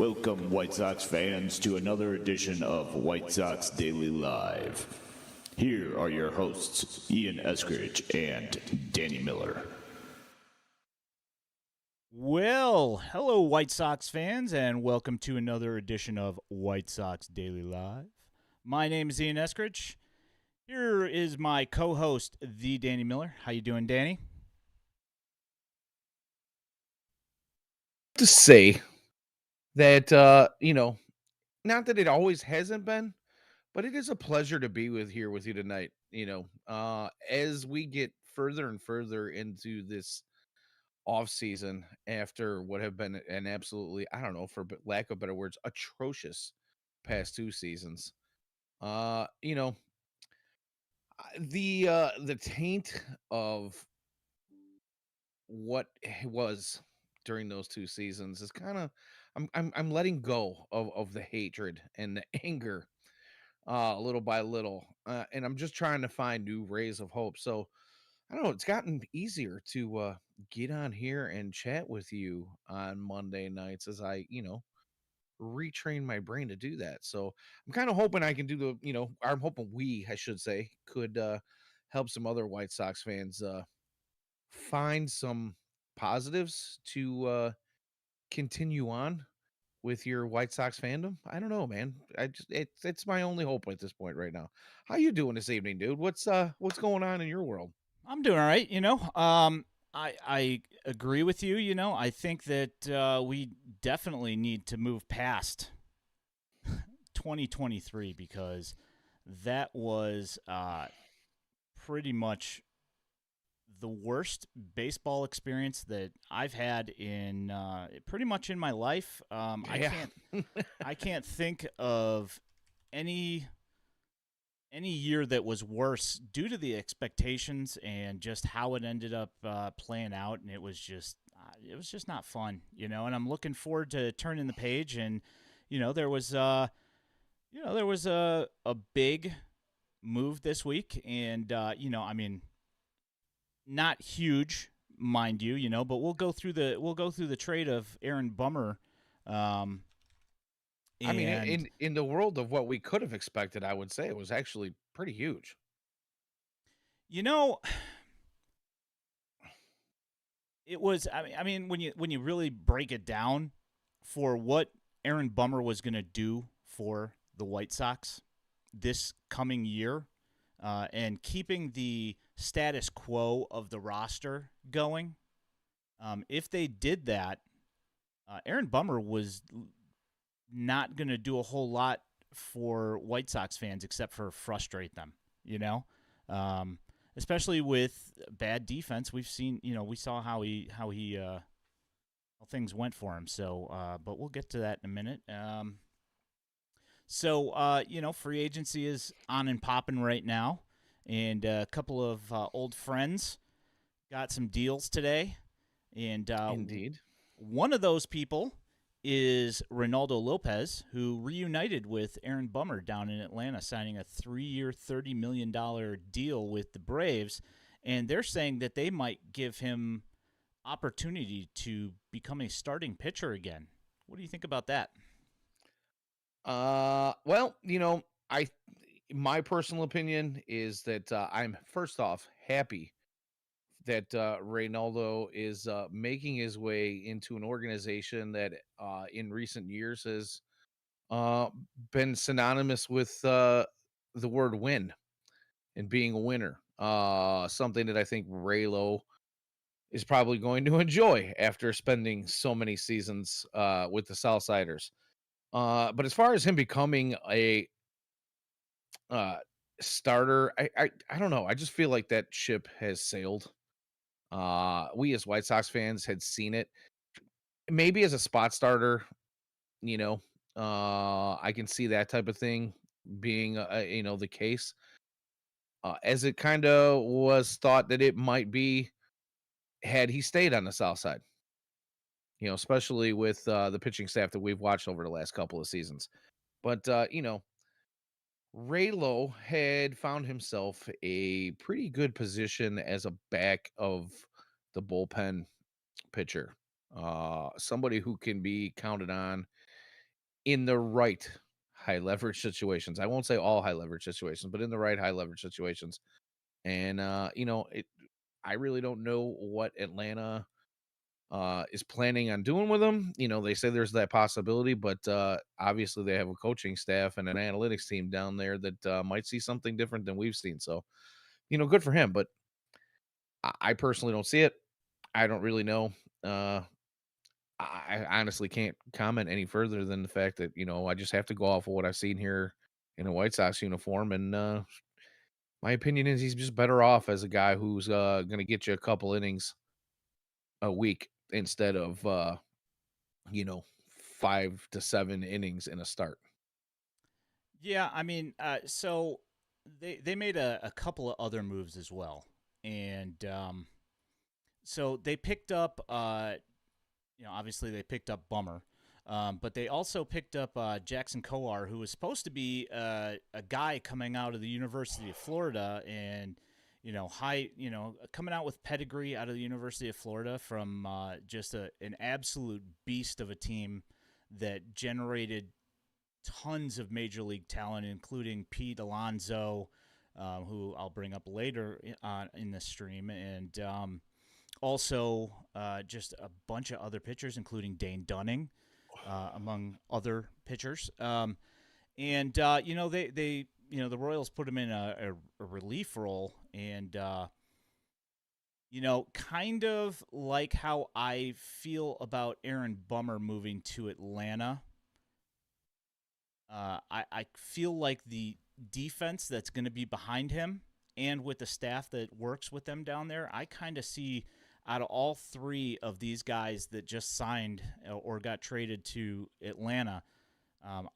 Welcome, White Sox fans, to another edition of White Sox Daily Live. Here are your hosts, Ian Eskridge and Danny Miller. Well, hello, White Sox fans, and welcome to another edition of White Sox Daily Live. My name is Ian Eskridge. Here is my co-host, the Danny Miller. How you doing, Danny? To say that, not that it always hasn't been, but it is a pleasure to be here with you tonight. As we get further and further into this off season after what have been an absolutely, I don't know, for lack of better words, atrocious past two seasons. Uh, you know, the taint of what was during those two seasons is kind of I'm letting go of the hatred and the anger little by little, and I'm just trying to find new rays of hope. So I don't know, it's gotten easier to get on here and chat with you on Monday nights as I retrain my brain to do that. So I'm kind of hoping I can do I'm hoping I should say, could help some other White Sox fans find some positives to continue on with your White Sox fandom. I don't know, man. It's my only hope at this point right now. How you doing this evening, dude? What's going on in your world? I'm doing all right. I agree with you. I think that we definitely need to move past 2023 because that was pretty much the worst baseball experience that I've had in pretty much in my life. Yeah. I can't think of any year that was worse due to the expectations and just how it ended up playing out, and it was just not fun, And I'm looking forward to turning the page, and there was a big move this week, and not huge, mind you, but we'll go through the trade of Aaron Bummer. I mean, in the world of what we could have expected, I would say it was actually pretty huge. It was. I mean, when you really break it down, for what Aaron Bummer was going to do for the White Sox this coming year, and keeping the status quo of the roster going, if they did that, Aaron Bummer was not going to do a whole lot for White Sox fans except for frustrate them, especially with bad defense. We saw how things went for him. So, but we'll get to that in a minute. Free agency is on and popping right now, and a couple of old friends got some deals today, and Indeed, one of those people is Reynaldo Lopez, who reunited with Aaron Bummer down in Atlanta, signing a 3-year, $30 million deal with the Braves. And they're saying that they might give him opportunity to become a starting pitcher again. What do you think about that? Well, my personal opinion is that I'm first off happy that Reynaldo is making his way into an organization that in recent years has uh, been synonymous with the word win and being a winner. Something that I think Raylo is probably going to enjoy after spending so many seasons with the Southsiders. But as far as him becoming a uh, starter, I don't know. I just feel like that ship has sailed. We as White Sox fans had seen it. Maybe as a spot starter, you know, I can see that type of thing being, the case. As it kind of was thought that it might be had he stayed on the South Side, especially with the pitching staff that we've watched over the last couple of seasons. But, Raylo had found himself a pretty good position as a back of the bullpen pitcher, somebody who can be counted on in the right high leverage situations. I won't say all high leverage situations, but in the right high leverage situations. And I really don't know what Atlanta is planning on doing with him. They say there's that possibility, but obviously they have a coaching staff and an analytics team down there that might see something different than we've seen. So, good for him. But I personally don't see it. I don't really know. Uh, I honestly can't comment any further than the fact that I just have to go off of what I've seen here in a White Sox uniform, and my opinion is he's just better off as a guy who's going to get you a couple innings a week instead of you know 5 to 7 innings in a start. Yeah, I mean, so they made a couple of other moves as well, and so they picked up, obviously they picked up Bummer, but they also picked up Jackson Kowar, who was supposed to be a guy coming out of the University of Florida, and coming out with pedigree out of the University of Florida from just an absolute beast of a team that generated tons of major league talent, including Pete Alonso, who I'll bring up later in the stream, and also just a bunch of other pitchers, including Dane Dunning, among other pitchers. And they the Royals put him in a relief role, and kind of like how I feel about Aaron Bummer moving to Atlanta. I feel like the defense that's going to be behind him, and with the staff that works with them down there, I kind of see out of all three of these guys that just signed or got traded to Atlanta,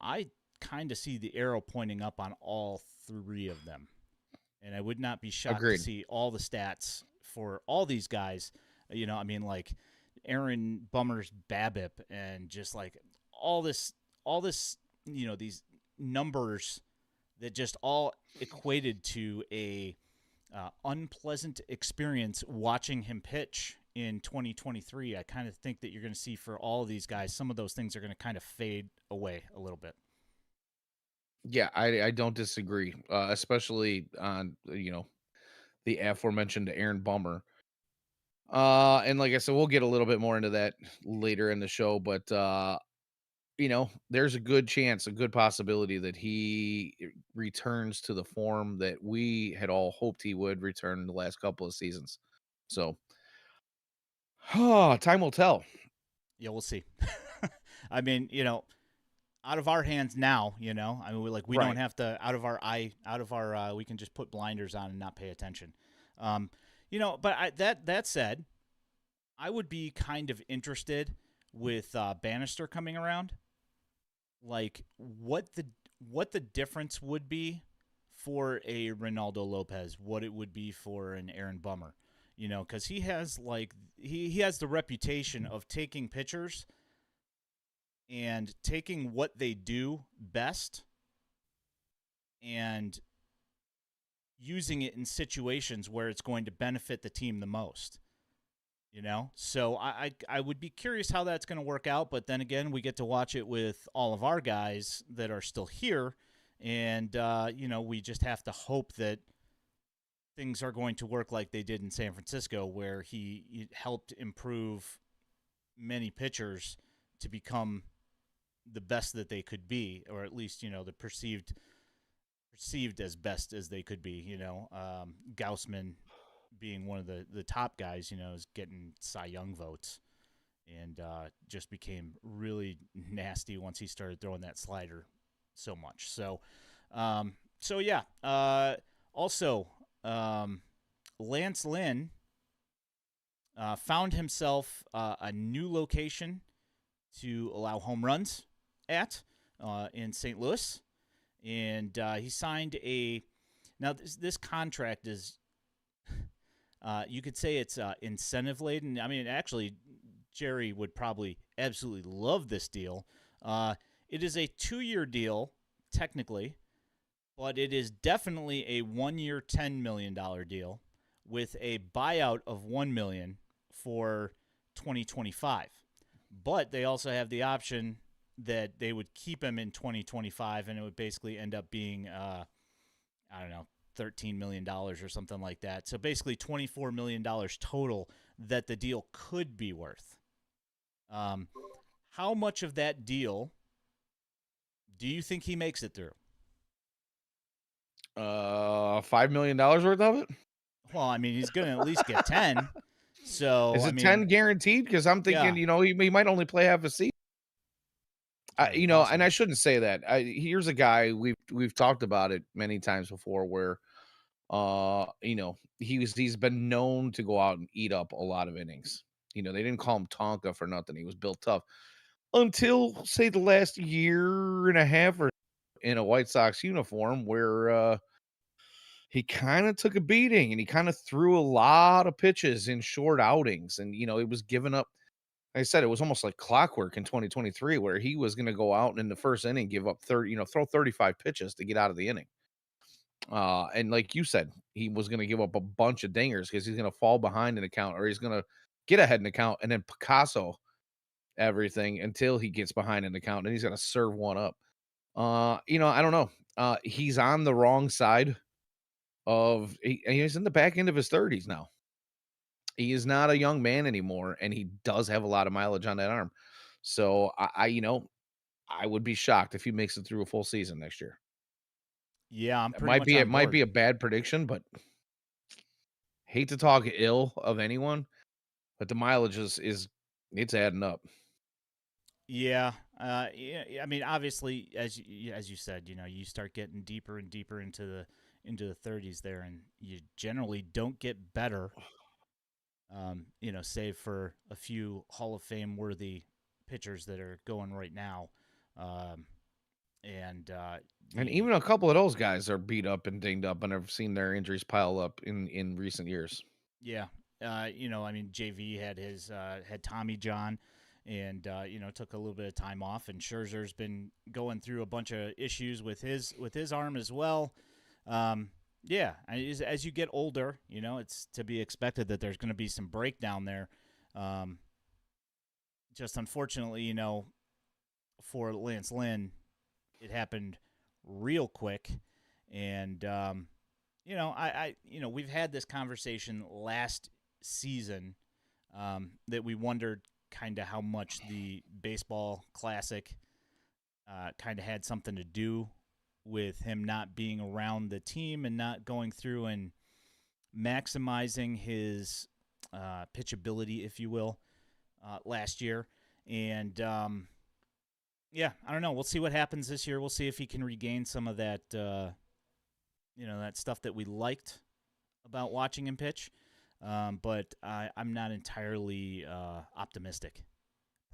I kind of see the arrow pointing up on all three of them. And I would not be shocked Agreed. to see all the stats for all these guys. Like Aaron Bummer's BABIP, and just like all this, these numbers that just all equated to a unpleasant experience watching him pitch in 2023. I kind of think that you're going to see for all of these guys, some of those things are going to kind of fade away a little bit. Yeah, I don't disagree, especially on the aforementioned Aaron Bummer. And like I said, we'll get a little bit more into that later in the show, but there's a good chance, a good possibility that he returns to the form that we had all hoped he would return in the last couple of seasons. So, time will tell. Yeah, we'll see. I mean, out of our hands now, we Right. don't have to we can just put blinders on and not pay attention. But that said, I would be kind of interested with Bannister coming around, like what the difference would be for a Ronaldo Lopez, what it would be for an Aaron Bummer, because he has he has the reputation of taking pitchers and taking what they do best and using it in situations where it's going to benefit the team the most. So I would be curious how that's going to work out, but then again, we get to watch it with all of our guys that are still here, and we just have to hope that things are going to work like they did in San Francisco, where he helped improve many pitchers to become the best that they could be, or at least the perceived as best as they could be. Gausman being one of the top guys, is getting Cy Young votes, and just became really nasty once he started throwing that slider so much. So yeah. Also, Lance Lynn found himself a new location to allow home runs at in St. Louis, and he signed now this contract is you could say it's incentive laden. I mean, actually, Jerry would probably absolutely love this deal. It is a 2-year deal technically, but it is definitely a 1-year $10 million deal with a buyout of $1 million for 2025. But they also have the option that they would keep him in 2025, and it would basically end up being, I don't know, $13 million or something like that. So basically $24 million total that the deal could be worth. How much of that deal do you think he makes it through? $5 million worth of it. Well, I mean, he's going to at least get 10. So Is I it mean, 10 guaranteed? Because I'm thinking, yeah, he might only play half a season. very And possible. I shouldn't say that. Here's a guy we've talked about it many times before, where he's been known to go out and eat up a lot of innings. They didn't call him Tonka for nothing. He was built tough until, say, the last year and a half or in a White Sox uniform, where he kind of took a beating and he kind of threw a lot of pitches in short outings, and it was given up. Like I said, it was almost like clockwork in 2023, where he was going to go out and in the first inning give up 30, throw 35 pitches to get out of the inning. And like you said, he was going to give up a bunch of dingers because he's going to fall behind in the count, or he's going to get ahead in the count and then Picasso everything until he gets behind in the count, and he's going to serve one up. I don't know. He's on the wrong side of he's in the back end of his 30s now. He is not a young man anymore, and he does have a lot of mileage on that arm. So I would be shocked if he makes it through a full season next year. Yeah, I'm It pretty much on might board. be a bad prediction, but hate to talk ill of anyone, but the mileage is it's adding up. Yeah, I mean, obviously, as you said, you start getting deeper and deeper into the 30s there, and you generally don't get better. Save for a few Hall of Fame worthy pitchers that are going right now, and And even a couple of those guys are beat up and dinged up, and I've seen their injuries pile up in recent years. yeah, I mean, JV had Tommy John, and took a little bit of time off, and Scherzer's been going through a bunch of issues with his arm as well. Yeah, as you get older, it's to be expected that there's going to be some breakdown there. Just unfortunately, for Lance Lynn, it happened real quick, and we've had this conversation last season, that we wondered kind of how much the baseball classic kind of had something to do with him not being around the team and not going through and maximizing his pitchability, if you will, last year. And yeah, I don't know. We'll see what happens this year. We'll see if he can regain some of that, that stuff that we liked about watching him pitch. But I'm not entirely optimistic,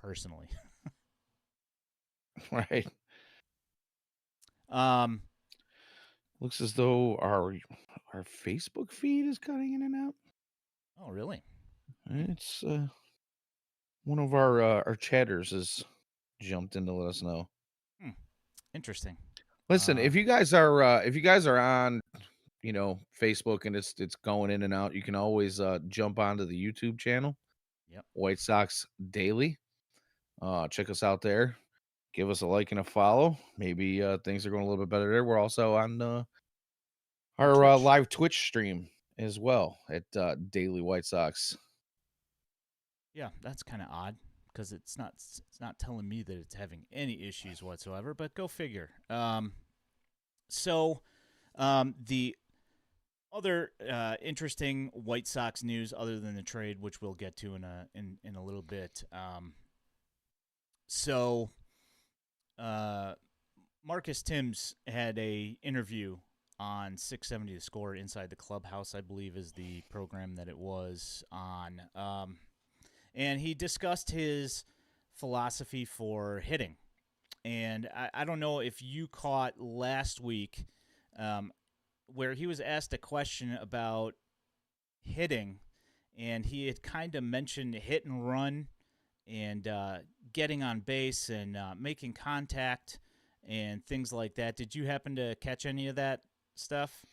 personally. Right. Um, Looks as though our Facebook feed is cutting in and out. oh, really? It's one of our chatters has jumped in to let us know. Interesting. Listen, if you guys are on, Facebook, and it's going in and out, you can always jump onto the YouTube channel. Yep. White Sox Daily. Check us out there. Give us a like and a follow. Maybe things are going a little bit better there. We're also on our Twitch. live Twitch stream as well at Daily White Sox. Yeah, that's kind of odd because it's not telling me that it's having any issues whatsoever. But go figure. So the other interesting White Sox news, other than the trade, which we'll get to in a little bit. So Marcus Timms had a interview on 670 The Score, Inside the Clubhouse, I believe is the program that it was on. And he discussed his philosophy for hitting. And I don't know if you caught last week where he was asked a question about hitting, and he had kind of mentioned hit and run and getting on base and making contact and things like that. Did you happen to catch any of that stuff?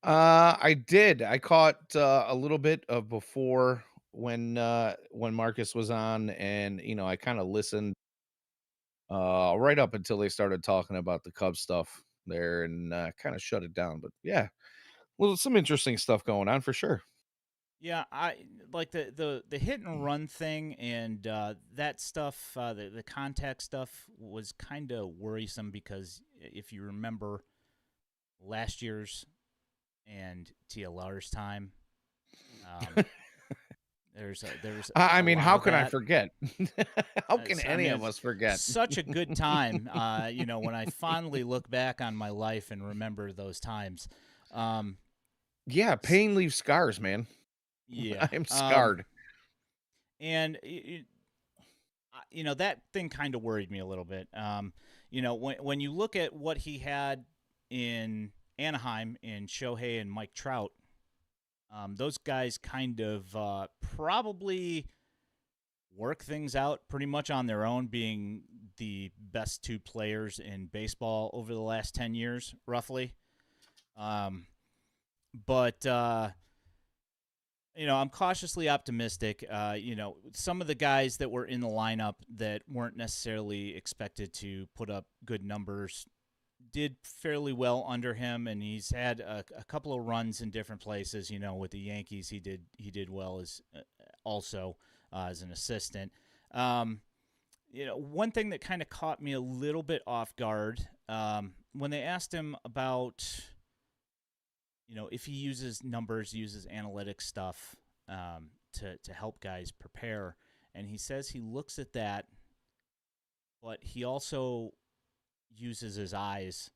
I did. I caught a little bit of before when Marcus was on, and I kind of listened right up until they started talking about the Cubs stuff there and kind of shut it down. But yeah, well, some interesting stuff going on for sure. Yeah, I like the hit and run thing and that stuff. The contact stuff was kind of worrisome because if you remember last year's and TLR's time, um, there's I a mean, lot how of can I that. forget? How can I any mean, of it's us forget? such a good time. When I fondly look back on my life and remember those times. Um, Yeah, s- pain leaves scars, man. yeah. I am scarred. And that thing kind of worried me a little bit. When you look at what he had in Anaheim in Shohei and Mike Trout, those guys kind of probably work things out pretty much on their own, being the best two players in baseball over the last 10 years, roughly. But I'm cautiously optimistic. Some of the guys that were in the lineup that weren't necessarily expected to put up good numbers did fairly well under him, and he's had a couple of runs in different places. With the Yankees, he did well as also as an assistant. One thing that kind of caught me a little bit off guard when they asked him about if he uses numbers, uses analytic stuff to help guys prepare, and he says he looks at that, but he also uses his eyes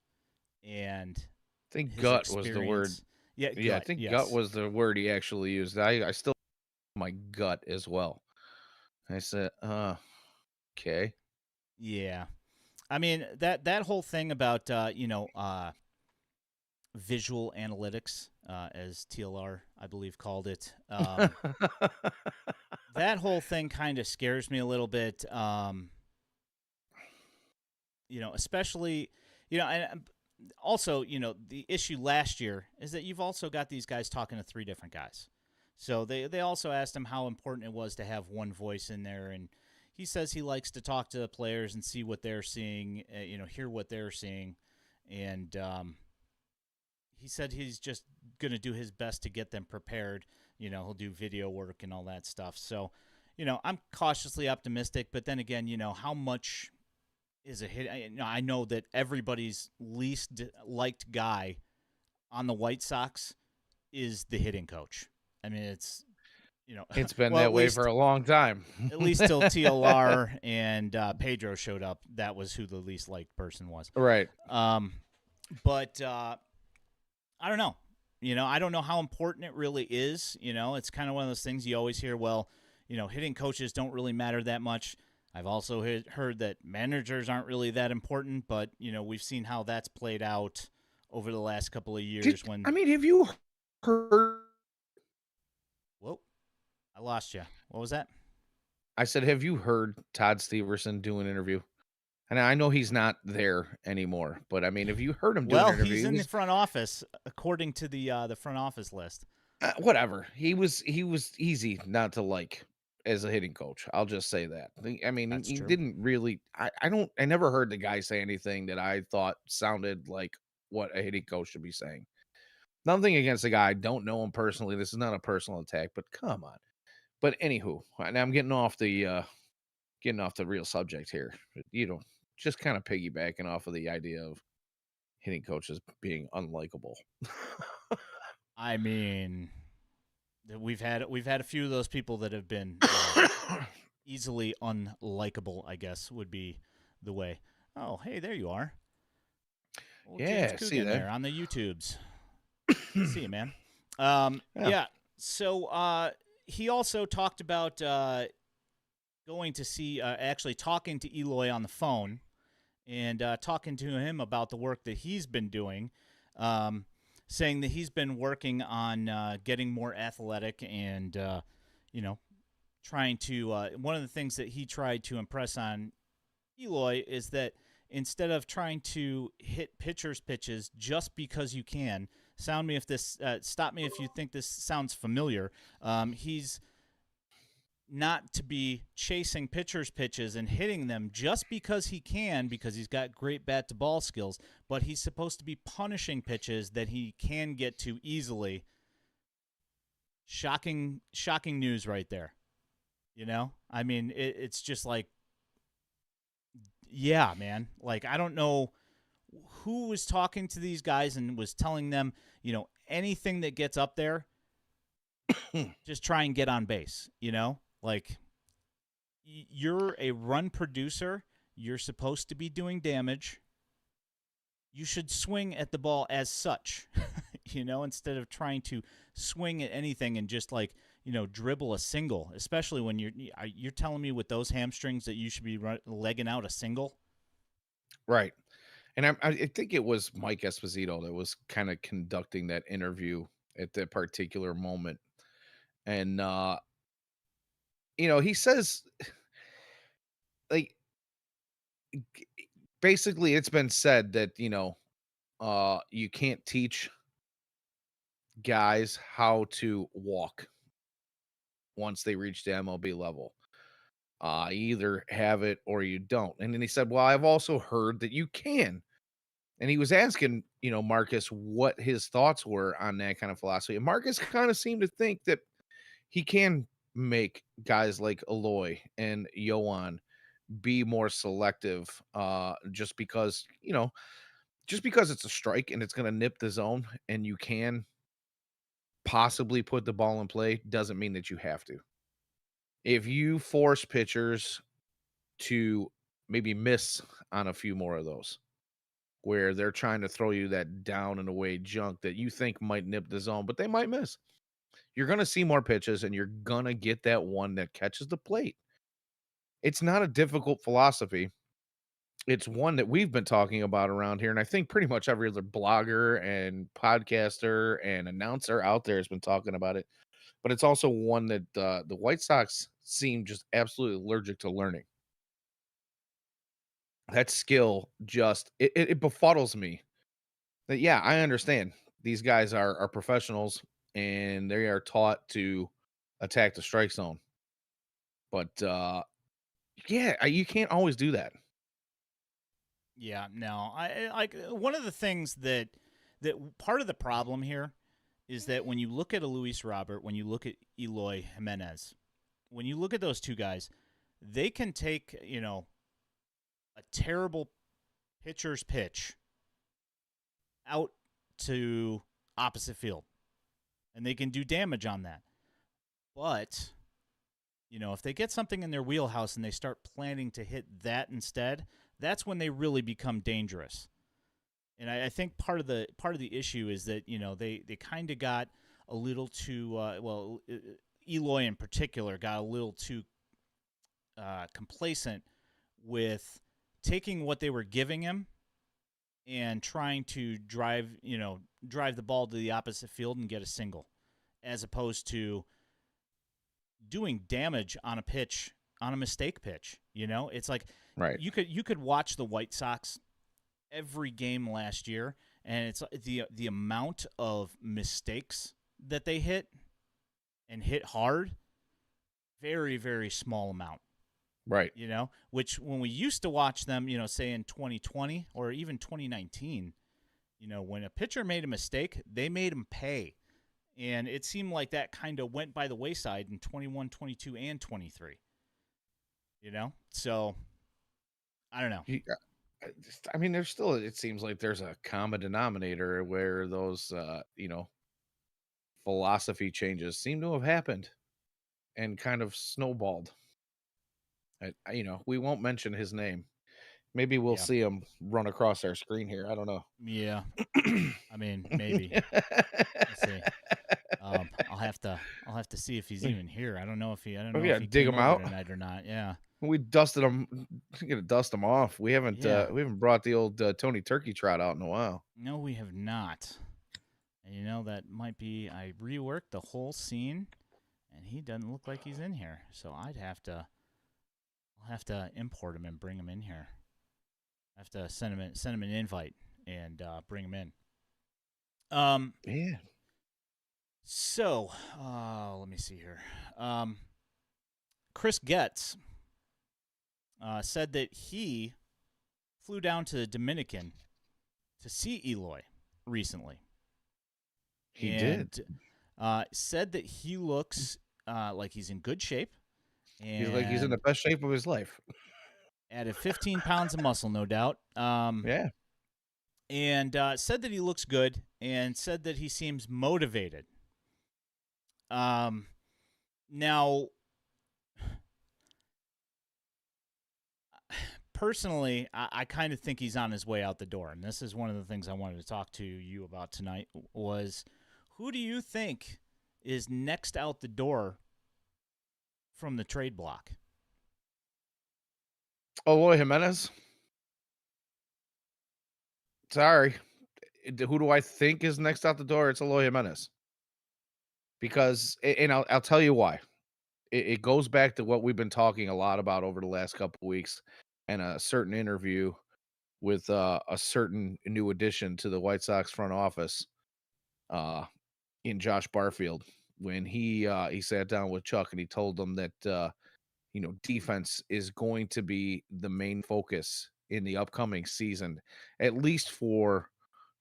and I think his gut was the word. experience. Yeah, Yeah, I gut. think gut Yes. was the word he actually used. I still my gut as well. I said, okay. Yeah. I mean that whole thing about visual analytics, as TLR I believe called it. That whole thing kind of scares me a little bit. Especially, and also, the issue last year is that you've also got these guys talking to three different guys. So they also asked him how important it was to have one voice in there, and he says he likes to talk to the players and see what they're seeing, hear what they're seeing, and he said he's just going to do his best to get them prepared. He'll do video work and all that stuff. So, I'm cautiously optimistic, but then again, how much is a hit? I know that everybody's least liked guy on the White Sox is the hitting coach. I mean, it's It's been well, that way for a long time. at least till TLR and Pedro showed up, that was who the least liked person was. Right. But I don't know. I don't know how important it really is. It's kind of one of those things you always hear. Well, hitting coaches don't really matter that much. I've also heard that managers aren't really that important, but we've seen how that's played out over the last couple of years. Have you heard? Whoa, I lost you. What was that? I said, have you heard Todd Steverson do an interview? And I know he's not there anymore, but I mean, have you heard him do an interview? He's in the front office, according to the front office list. Whatever. He was easy not to like as a hitting coach. I'll just say that. I mean, That's he true. didn't really. I never heard the guy say anything that I thought sounded like what a hitting coach should be saying. Nothing against the guy. I don't know him personally. This is not a personal attack, but come on. But anywho, now I'm getting off the real subject here. Just kind of piggybacking off of the idea of hitting coaches being unlikable. I mean, we've had a few of those people that have been easily unlikable, I guess would be the way. Oh, hey, there you are. Old Yeah, James see Coogan that? there on the YouTubes. See you, man. Yeah. So he also talked about going to see, actually talking to Eloy on the phone and talking to him about the work that he's been doing, saying that he's been working on getting more athletic and, trying to. One of the things that he tried to impress on Eloy is that instead of trying to hit pitchers' pitches just because you can, stop me if you think this sounds familiar. He's not to be chasing pitchers' pitches and hitting them just because he can, because he's got great bat to ball skills, but he's supposed to be punishing pitches that he can get to easily. Shocking news right there. I mean, it's just like, yeah, man. Like, I don't know who was talking to these guys and was telling them, anything that gets up there, just try and get on base, Like, you're a run producer. You're supposed to be doing damage. You should swing at the ball as such, instead of trying to swing at anything and just dribble a single, especially when you're telling me with those hamstrings that you should be legging out a single. Right. And I think it was Mike Esposito that was kind of conducting that interview at that particular moment. And, he says, like, basically it's been said that, you can't teach guys how to walk once they reach the MLB level. You either have it or you don't. And then he said, well, I've also heard that you can. And he was asking, Marcus what his thoughts were on that kind of philosophy. And Marcus kind of seemed to think that he can make guys like Eloy and Yoan be more selective, just because it's a strike and it's going to nip the zone and you can possibly put the ball in play doesn't mean that you have to. If you force pitchers to maybe miss on a few more of those, where they're trying to throw you that down and away junk that you think might nip the zone, but they might miss, you're going to see more pitches and you're going to get that one that catches the plate. It's not a difficult philosophy. It's one that we've been talking about around here. And I think pretty much every other blogger and podcaster and announcer out there has been talking about it. But it's also one that the White Sox seem just absolutely allergic to learning. That skill just, it befuddles me. That, yeah, I understand. These guys are professionals and they are taught to attack the strike zone. But, yeah, you can't always do that. Yeah, no. I like one of the things that part of the problem here is that when you look at a Luis Robert, when you look at Eloy Jimenez, when you look at those two guys, they can take, a terrible pitcher's pitch out to opposite field, and they can do damage on that. But, if they get something in their wheelhouse and they start planning to hit that instead, that's when they really become dangerous. And I think part of the issue is that they kind of got a little too Eloy in particular got a little too complacent with taking what they were giving him and trying to drive the ball to the opposite field and get a single, as opposed to doing damage on a pitch, on a mistake pitch. It's like, right. You could watch the White Sox every game last year, and it's the amount of mistakes that they hit and hit hard, very, very small amount. Right. Which when we used to watch them, say in 2020 or even 2019, when a pitcher made a mistake, they made him pay. And it seemed like that kind of went by the wayside in 21, 22, and 23. So I don't know. I mean, there's still, it seems like there's a common denominator where those, philosophy changes seem to have happened and kind of snowballed. We won't mention his name. Maybe we'll see him run across our screen here. I don't know. Yeah. I mean, maybe. Let's see. I'll have to see if he's even here. I don't know if he if he dig him out tonight or not. Yeah. We dusted him. We're gonna dust him off. We haven't brought the old Tony Turkey Trot out in a while. No, we have not. And that might be, I reworked the whole scene, and he doesn't look like he's in here. So I'll have to import him and bring him in here. I have to send him an invite and bring him in. Yeah. So, let me see here. Chris Getz said that he flew down to the Dominican to see Eloy recently. He did. Said that he looks like he's in good shape. And He's like he's in the best shape of his life. added 15 pounds of muscle, no doubt. Yeah. And said that he looks good and said that he seems motivated. Now, personally, I kind of think he's on his way out the door. And this is one of the things I wanted to talk to you about tonight was who do you think is next out the door from the trade block? Eloy Jimenez. Sorry. Who do I think is next out the door? It's Eloy Jimenez. Because, and I'll tell you why. It goes back to what we've been talking a lot about over the last couple of weeks and a certain interview with a certain new addition to the White Sox front office in Josh Barfield when he sat down with Chuck and he told them that defense is going to be the main focus in the upcoming season, at least for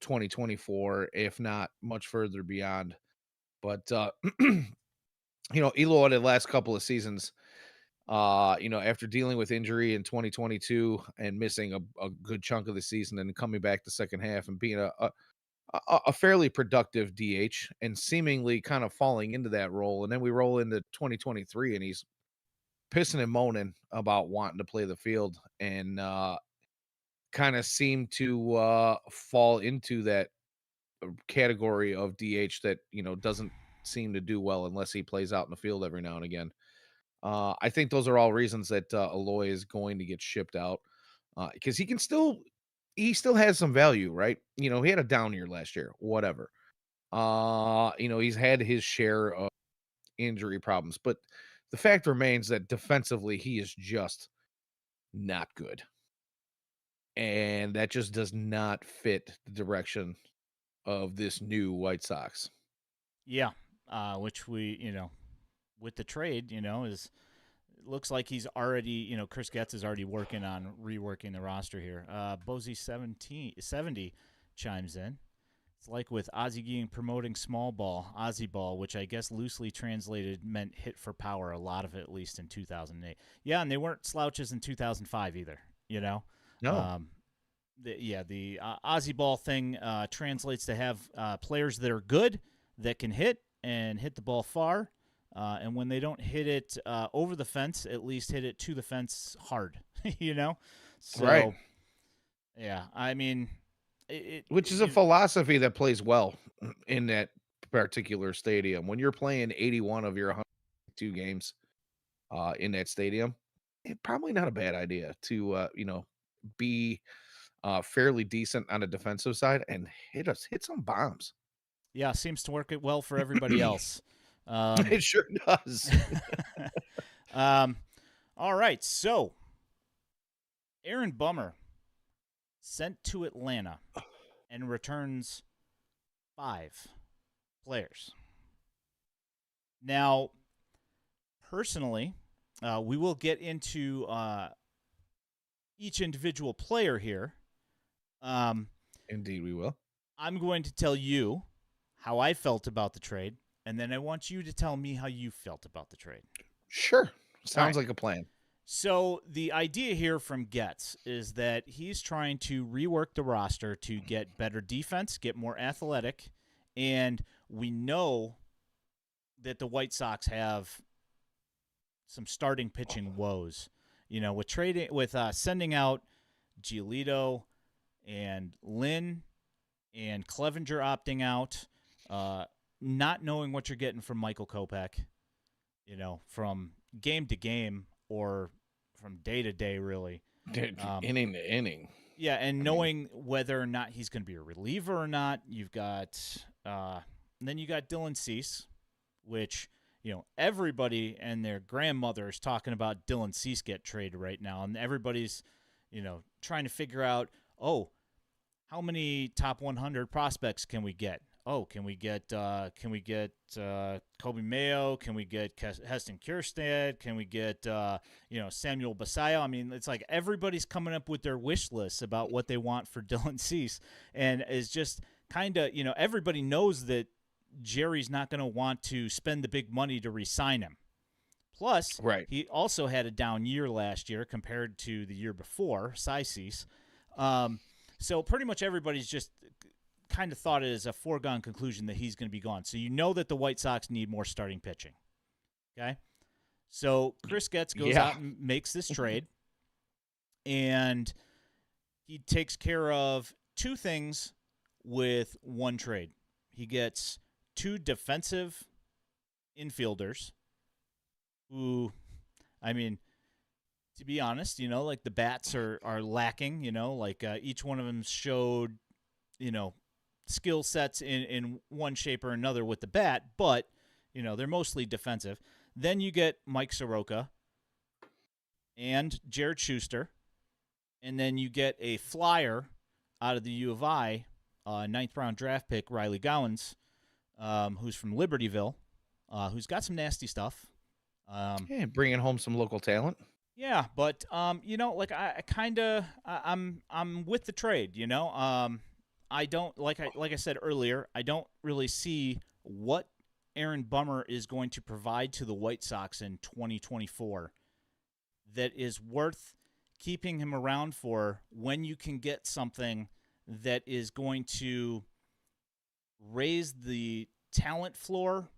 2024, if not much further beyond. But Eloy the last couple of seasons, after dealing with injury in 2022 and missing a good chunk of the season and coming back the second half and being a fairly productive DH and seemingly kind of falling into that role. And then we roll into 2023 and he's pissing and moaning about wanting to play the field and kind of seem to fall into that category of DH that, doesn't seem to do well unless he plays out in the field every now and again. I think those are all reasons that Eloy is going to get shipped out because he still has some value, right? He had a down year last year, whatever. He's had his share of injury problems, but the fact remains that defensively he is just not good. And that just does not fit the direction of this new White Sox. Yeah, which we, with the trade, is looks like he's already, Chris Getz is already working on reworking the roster here. Bozy 70 chimes in. It's like with Ozzie Guillen promoting small ball, Ozzie ball, which I guess loosely translated meant hit for power, a lot of it at least in 2008. Yeah, and they weren't slouches in 2005 either, No. The Ozzie ball thing translates to have players that are good, that can hit and hit the ball far. And when they don't hit it over the fence, at least hit it to the fence hard, So, right. Yeah, I mean, which is a philosophy that plays well in that particular stadium. When you're playing 81 of your 102 games in that stadium, it's probably not a bad idea to be fairly decent on the defensive side and hit some bombs. Yeah, seems to work it well for everybody else. It sure does. All right, so Aaron Bummer sent to Atlanta and returns 5 players. Now, personally, we will get into each individual player here. Indeed, we will. I'm going to tell you how I felt about the trade, and then I want you to tell me how you felt about the trade. Sure. Sounds like a plan. So the idea here from Getz is that he's trying to rework the roster to get better defense, get more athletic, and we know that the White Sox have some starting pitching woes. With sending out Giolito and Lynn and Clevenger opting out, not knowing what you're getting from Michael Kopech, from game to game or from day to day, really. Inning to inning. Yeah, and knowing whether or not he's going to be a reliever or not. You've got then you got Dylan Cease, which, everybody and their grandmother is talking about Dylan Cease get traded right now, and everybody's, trying to figure out, how many top 100 prospects can we get? oh, can we get Kobe Mayo? Can we get Heston Kjerstad? Can we get Samuel Basayo? I mean, it's like everybody's coming up with their wish lists about what they want for Dylan Cease, and is just kind of everybody knows that Jerry's not going to want to spend the big money to re-sign him. Plus, Right. he also had a down year last year compared to the year before, Cy Cease. So pretty much everybody's just kind of thought it as a foregone conclusion that he's going to be gone. So you know that the White Sox need more starting pitching. Okay? So Chris Getz goes out and makes this trade, and he takes care of two things with one trade. He gets two defensive infielders who, I mean, to be honest, like the bats are lacking, like each one of them showed, skill sets in one shape or another with the bat, but, they're mostly defensive. Then you get Mike Soroka and Jared Schuster, and then you get a flyer out of the U of I, ninth round draft pick, Riley Gowans, who's from Libertyville, who's got some nasty stuff. Bringing home some local talent. Yeah, but I'm with the trade. I don't like I said earlier. I don't really see what Aaron Bummer is going to provide to the White Sox in 2024 that is worth keeping him around for when you can get something that is going to raise the talent floor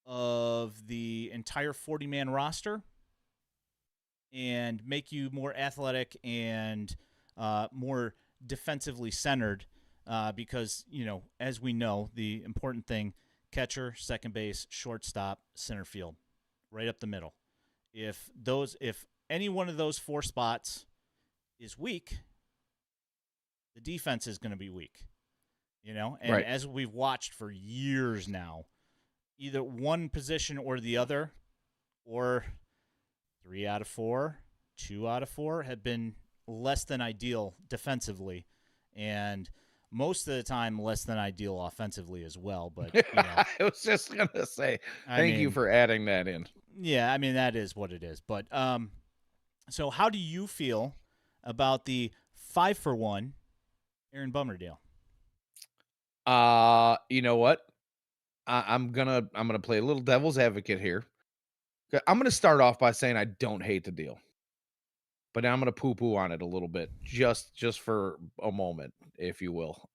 of the entire 40-man roster and make you more athletic and more defensively centered because, as we know, the important thing, catcher, second base, shortstop, center field, right up the middle. If any one of those four spots is weak, the defense is going to be weak, and right. As we've watched for years now, either one position or the other, or 3 out of 4, 2 out of 4 have been less than ideal defensively, and most of the time less than ideal offensively as well. But I was just gonna say, thank you for adding that in. Yeah, I mean that is what it is. But so how do you feel about the 5-for-1 Aaron Bummer deal? You know what? I'm gonna play a little devil's advocate here. I'm gonna start off by saying I don't hate the deal, but I'm gonna poo-poo on it a little bit, just for a moment, if you will.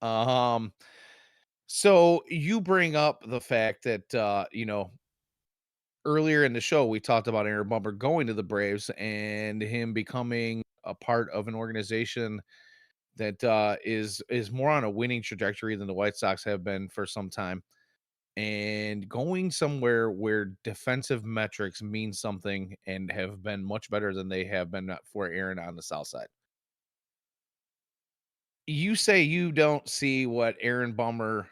So you bring up the fact that earlier in the show we talked about Aaron Bummer going to the Braves and him becoming a part of an organization that is more on a winning trajectory than the White Sox have been for some time, and going somewhere where defensive metrics mean something and have been much better than they have been for Aaron on the South Side. You say you don't see what Aaron Bummer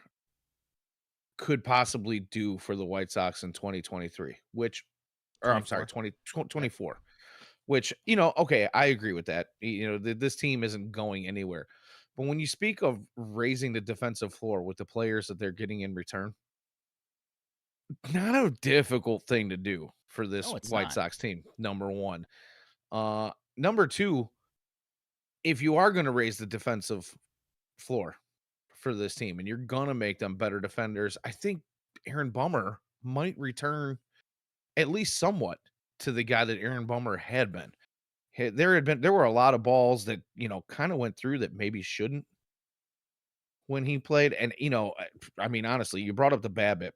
could possibly do for the White Sox in 2023, I'm sorry, 2024, which, okay, I agree with that. This team isn't going anywhere. But when you speak of raising the defensive floor with the players that they're getting in return, not a difficult thing to do for this White Sox team, number one. Number two, if you are going to raise the defensive floor for this team and you're going to make them better defenders, I think Aaron Bummer might return at least somewhat to the guy that Aaron Bummer had been. There were a lot of balls that, kind of went through that maybe shouldn't when he played. And, I mean, honestly, you brought up the BABIP.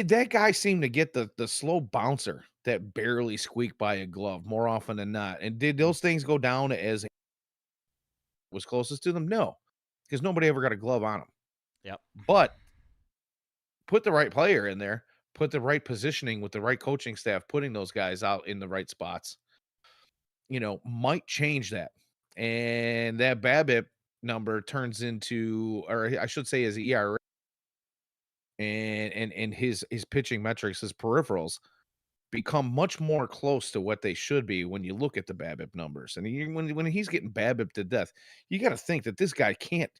That guy seemed to get the slow bouncer that barely squeaked by a glove more often than not. And did those things go down as was closest to them? No, because nobody ever got a glove on him. Yep. But put the right player in there, put the right positioning with the right coaching staff, putting those guys out in the right spots, might change that. And that BABIP number turns into, or I should say his ERA and his pitching metrics, his peripherals become much more close to what they should be when you look at the BABIP numbers. And when he's getting BABIP to death, you got to think that this guy can't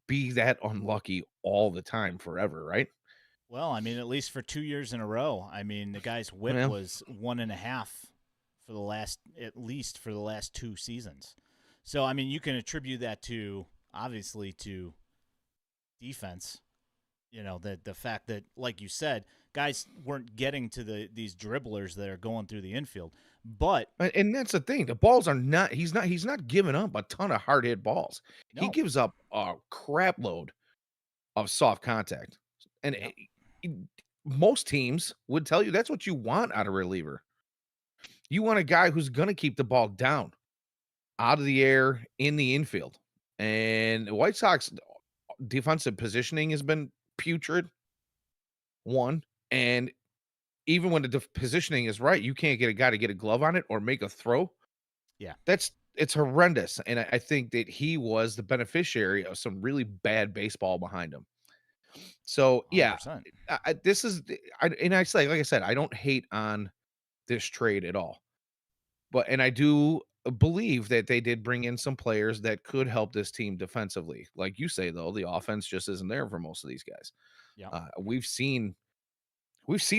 be that unlucky all the time forever, right? Well, I mean, at least for 2 years in a row. I mean, the guy's whip Well, was 1.5 for the last, at least for the last 2 seasons. So, I mean, you can attribute that to, obviously, to defense. You know, the fact that, like you said, guys weren't getting to these dribblers that are going through the infield. But and that's the thing. The balls are not. He's not giving up a ton of hard hit balls. He no, gives up a crap load of soft contact, and yeah, it- most teams would tell you that's what you want out of a reliever. You want a guy who's going to keep the ball down, out of the air, in the infield. And the White Sox defensive positioning has been putrid. One, and even when the positioning is right, you can't get a guy to get a glove on it or make a throw. yeah, It's horrendous, and I think that he was the beneficiary of some really bad baseball behind him. So yeah, 100%. this is and I say, like I said, I don't hate on this trade at all, and I do believe that they did bring in some players that could help this team defensively. Like you say, though, the offense just isn't there for most of these guys. Yeah, We've seen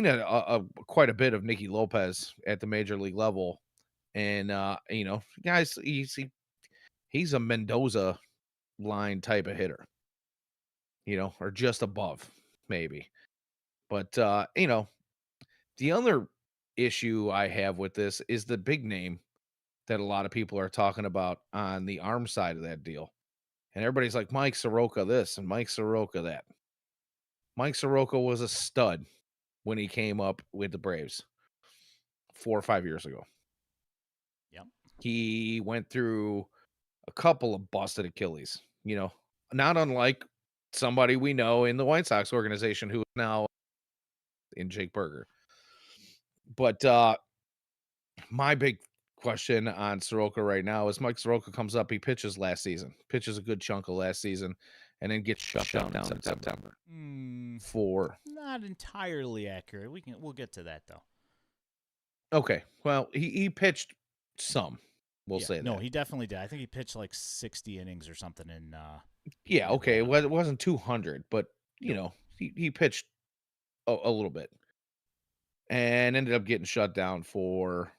a quite a bit of Nicky Lopez at the major league level, and guys, he's a Mendoza line type of hitter, or just above maybe. But the other issue I have with this is the big name that a lot of people are talking about on the arm side of that deal, and everybody's like Mike Soroka this and Mike Soroka that. Mike Soroka was a stud when he came up with the Braves 4 or 5 years ago. yeah, He went through a couple of busted Achilles, not unlike somebody we know in the White Sox organization who is now in Jake Berger. But my big question on Soroka right now is Mike Soroka comes up, he pitches a good chunk of last season, and then gets shut down in September. For not entirely accurate. We'll get to that though. okay, well, he pitched some. We'll Yeah, say no, that. he definitely did. I think he pitched like 60 innings or something in Yeah, okay, Atlanta. it wasn't 200, but Nope. he pitched a little bit and ended up getting shut down for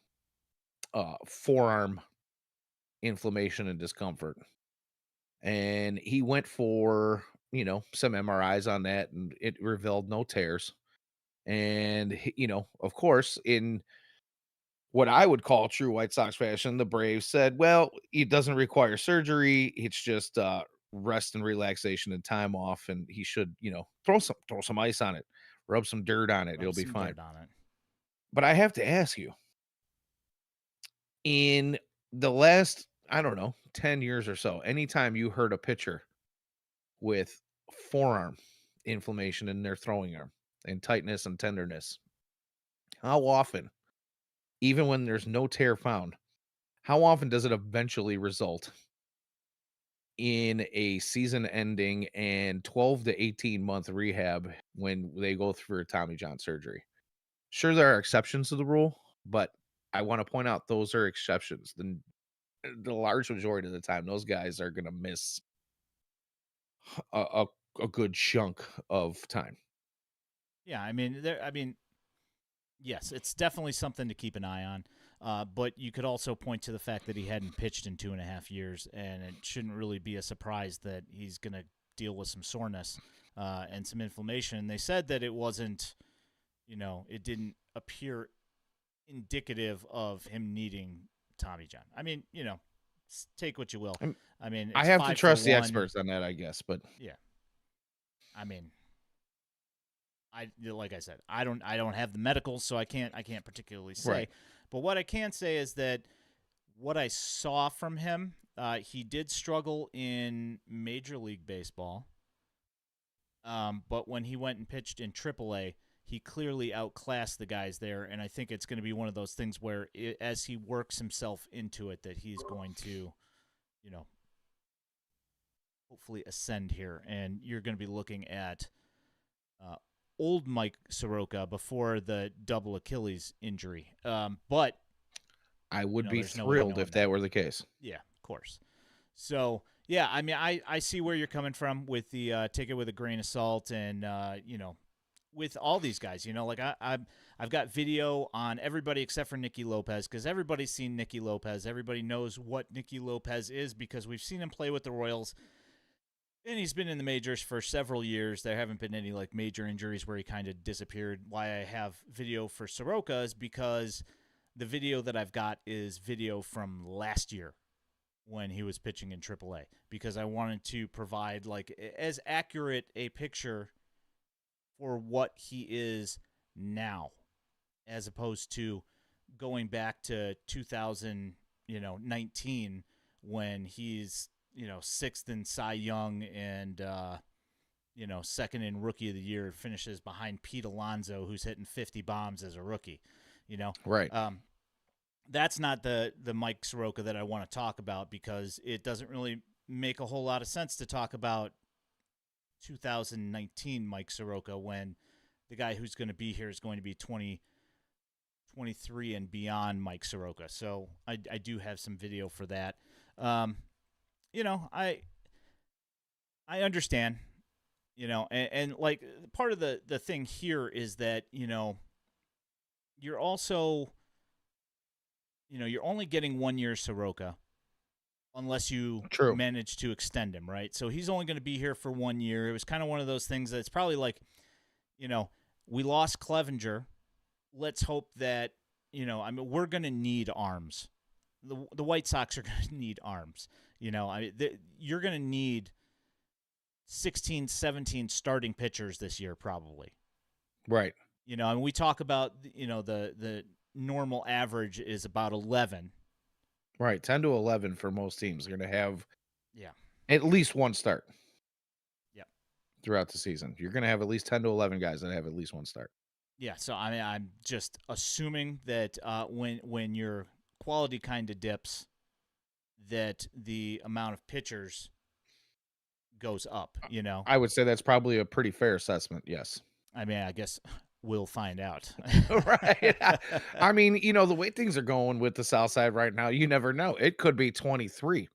forearm inflammation and discomfort. And he went for, some MRIs on that, and it revealed no tears. And, of course, in what I would call true White Sox fashion, the Braves said, well, it doesn't require surgery. It's just rest and relaxation and time off. And he should, throw some ice on it, rub some dirt on it. Rub It'll be some fine. dirt on it. But I have to ask you, in the last, I don't know, 10 years or so, anytime you heard a pitcher with forearm inflammation in their throwing arm and tightness and tenderness, how often, even when there's no tear found, how often does it eventually result in a season ending and 12 to 18 month rehab when they go through a Tommy John surgery? Sure, there are exceptions to the rule, but I want to point out those are exceptions. The large majority of the time, those guys are going to miss a, a good chunk of time. Yeah, I mean, yes, it's definitely something to keep an eye on. But you could also point to the fact that he hadn't pitched in 2.5 years, and it shouldn't really be a surprise that he's going to deal with some soreness and some inflammation. They said that it wasn't, it didn't appear indicative of him needing Tommy John. I mean, take what you will. I mean, I it's have to 5 for trust the 1. experts on that, I guess, but Yeah. I mean, like I said, I don't have the medicals, so I can't particularly say. Right. But what I can say is that what I saw from him, he did struggle in Major League Baseball. But when he went and pitched in AAA, he clearly outclassed the guys there, and I think it's going to be one of those things where, as he works himself into it, that he's going to, hopefully ascend here, and you're going to be looking at old Mike Soroka before the double Achilles injury. But I would be there's no way of thrilled knowing if that were the case. Yeah, of course. So, Yeah, I mean, I see where you're coming from with the take it with a grain of salt, and with all these guys, like I've got video on everybody except for Nicky Lopez, because everybody's seen Nicky Lopez. Everybody knows what Nicky Lopez is because we've seen him play with the Royals, and he's been in the majors for several years. There haven't been any like major injuries where he kind of disappeared. Why I have video for Soroka is because the video that I've got is video from last year when he was pitching in AAA, because I wanted to provide like as accurate a picture for what he is now, as opposed to going back to 2019 when he's sixth in Cy Young and second in Rookie of the Year, finishes behind Pete Alonso, who's hitting 50 bombs as a rookie. Right. That's not the Mike Soroka that I want to talk about, because it doesn't really make a whole lot of sense to talk about 2019 Mike Soroka when the guy who's going to be here is going to be 2023 and beyond Mike Soroka. So I do have some video for that. I understand, and like part of the thing here is that, you're also, you're only getting 1 year Soroka unless you True. manage to extend him, right? So he's only going to be here for 1 year. It was kind of one of those things that's probably like, we lost Clevenger. Let's hope that, we're going to need arms. The White Sox are going to need arms. You're going to need 16, 17 starting pitchers this year probably. Right. We talk about, the normal average is about 11. Right. 10 to 11 for most teams. They're going to have Yeah. at least one start. Yep. Throughout the season. You're going to have at least 10 to 11 guys that have at least one start. Yeah. So, I mean, I'm just assuming that when your quality kind of dips, that the amount of pitchers goes up, I would say that's probably a pretty fair assessment. Yes. I mean, I guess we'll find out. Right. I mean, the way things are going with the South Side right now, you never know. It could be 23.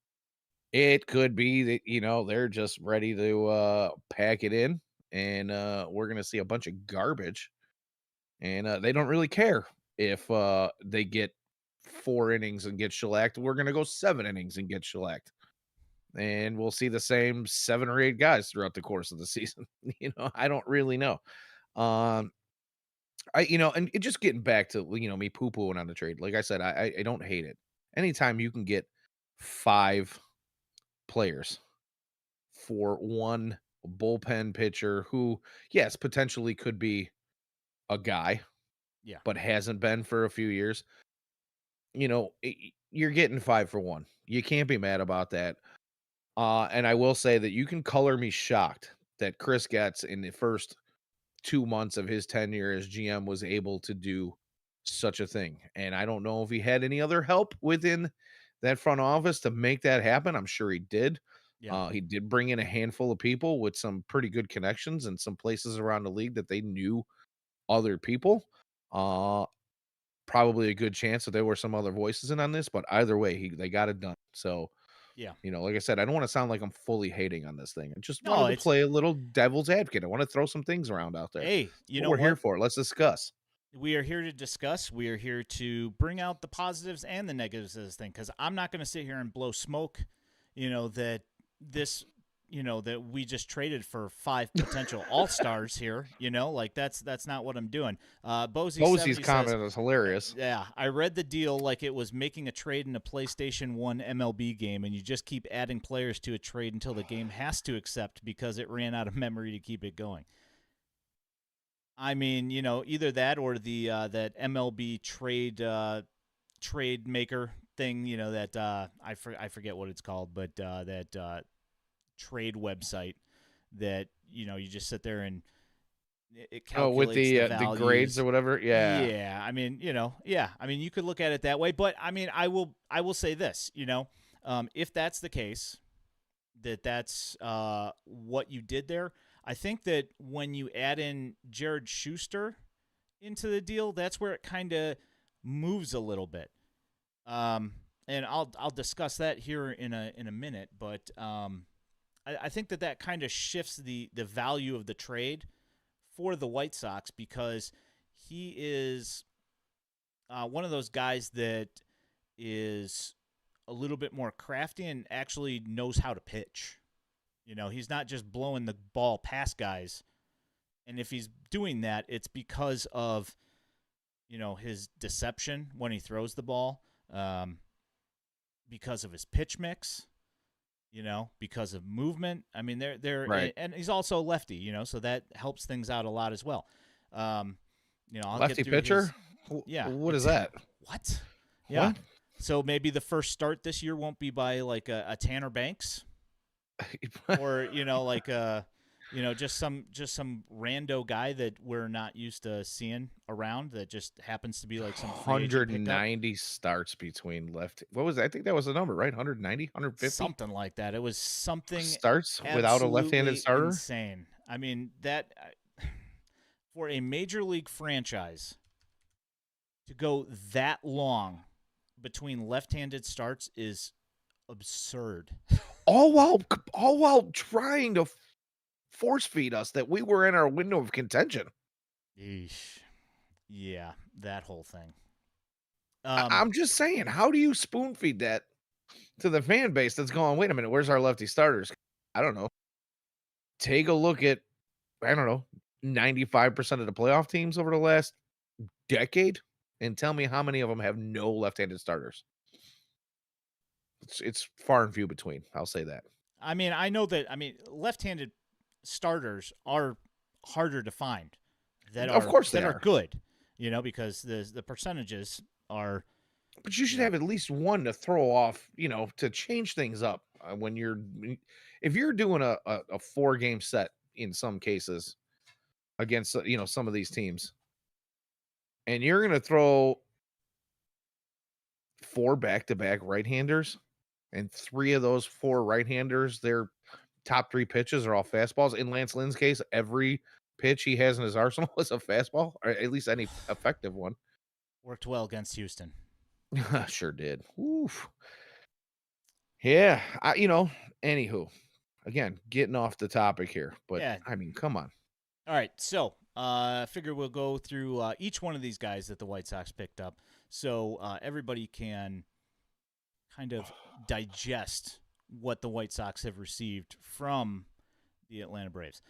It could be that, they're just ready to pack it in, and we're going to see a bunch of garbage, and they don't really care if they get 4 innings and get shellacked. We're going to go 7 innings and get shellacked. And we'll see the same 7 or 8 guys throughout the course of the season. I don't really know. And it just getting back to, me poo-pooing on the trade. Like I said, I don't hate it. Anytime you can get 5 players for one bullpen pitcher who, yes, potentially could be a guy, Yeah. but hasn't been for a few years, you're getting 5 for 1. You can't be mad about that. And I will say that you can color me shocked that Chris Getz in the first 2 months of his tenure as GM was able to do such a thing. And I don't know if he had any other help within that front office to make that happen. I'm sure he did. Yeah. He did bring in a handful of people with some pretty good connections in some places around the league that they knew other people. Probably a good chance that there were some other voices in on this, but either way, they got it done. So, Yeah. like I said, I don't want to sound like I'm fully hating on this thing. I just No, wanted to play a little devil's advocate. I want to throw some things around out there. Hey, We're here for. Let's discuss. We are here to discuss. We are here to bring out the positives and the negatives of this thing, because I'm not going to sit here and blow smoke, that this, that we just traded for 5 potential all-stars here, like that's not what I'm doing. Bosey's comment is hilarious. Yeah, I read the deal like it was making a trade in a PlayStation 1 MLB game, and you just keep adding players to a trade until the game has to accept because it ran out of memory to keep it going. I mean, either that or the that MLB trade maker thing, that I forget what it's called, but that trade website that you just sit there and it calculates with the grades or whatever. Yeah. I mean, I mean, you could look at it that way, but I mean, I will say this, if that's the case, that's what you did there. I think that when you add in Jared Schuster into the deal, that's where it kind of moves a little bit. and I'll discuss that here in a minute. But I think that kind of shifts the value of the trade for the White Sox because he is one of those guys that is a little bit more crafty and actually knows how to pitch. He's not just blowing the ball past guys. And if he's doing that, it's because of, his deception when he throws the ball, because of his pitch mix, because of movement. I mean, they're Right. and he's also a lefty, so that helps things out a lot as well. I'll Lefty get through pitcher? Yeah. What is that? What? Yeah. What? So maybe the first start this year won't be by like a Tanner Banks, or like just some rando guy that we're not used to seeing around that just happens to be like some free agent pickup. 190 starts between left. What was that? I think that was the number, right? 190, 150 something like that. It was something starts without a left-handed absolutely starter. insane. I mean, that for a major league franchise to go that long between left-handed starts is absurd. All while trying to force feed us that we were in our window of contention. Eesh. Yeah, that whole thing. I'm just saying, how do you spoon feed that to the fan base that's going, wait a minute, where's our lefty starters? I don't know. Take a look at, 95% of the playoff teams over the last decade and tell me how many of them have no left-handed starters. It's far and few between. I'll say that. I mean, I know that. I mean, left-handed starters are harder to find. Of course they are are. good. Because the percentages are. But you should have at least one to throw off. To change things up if you're doing a 4-game set in some cases against some of these teams, and you're going to throw 4 back-to-back right-handers, and 3 of those 4 right-handers, their top 3 pitches are all fastballs. In Lance Lynn's case, every pitch he has in his arsenal is a fastball, or at least any effective one. Worked well against Houston. Sure did. Oof. Yeah, anywho, again, getting off the topic here, but Yeah. I mean, come on. All right, so I figure we'll go through each one of these guys that the White Sox picked up, so everybody can kind of digest what the White Sox have received from the Atlanta Braves.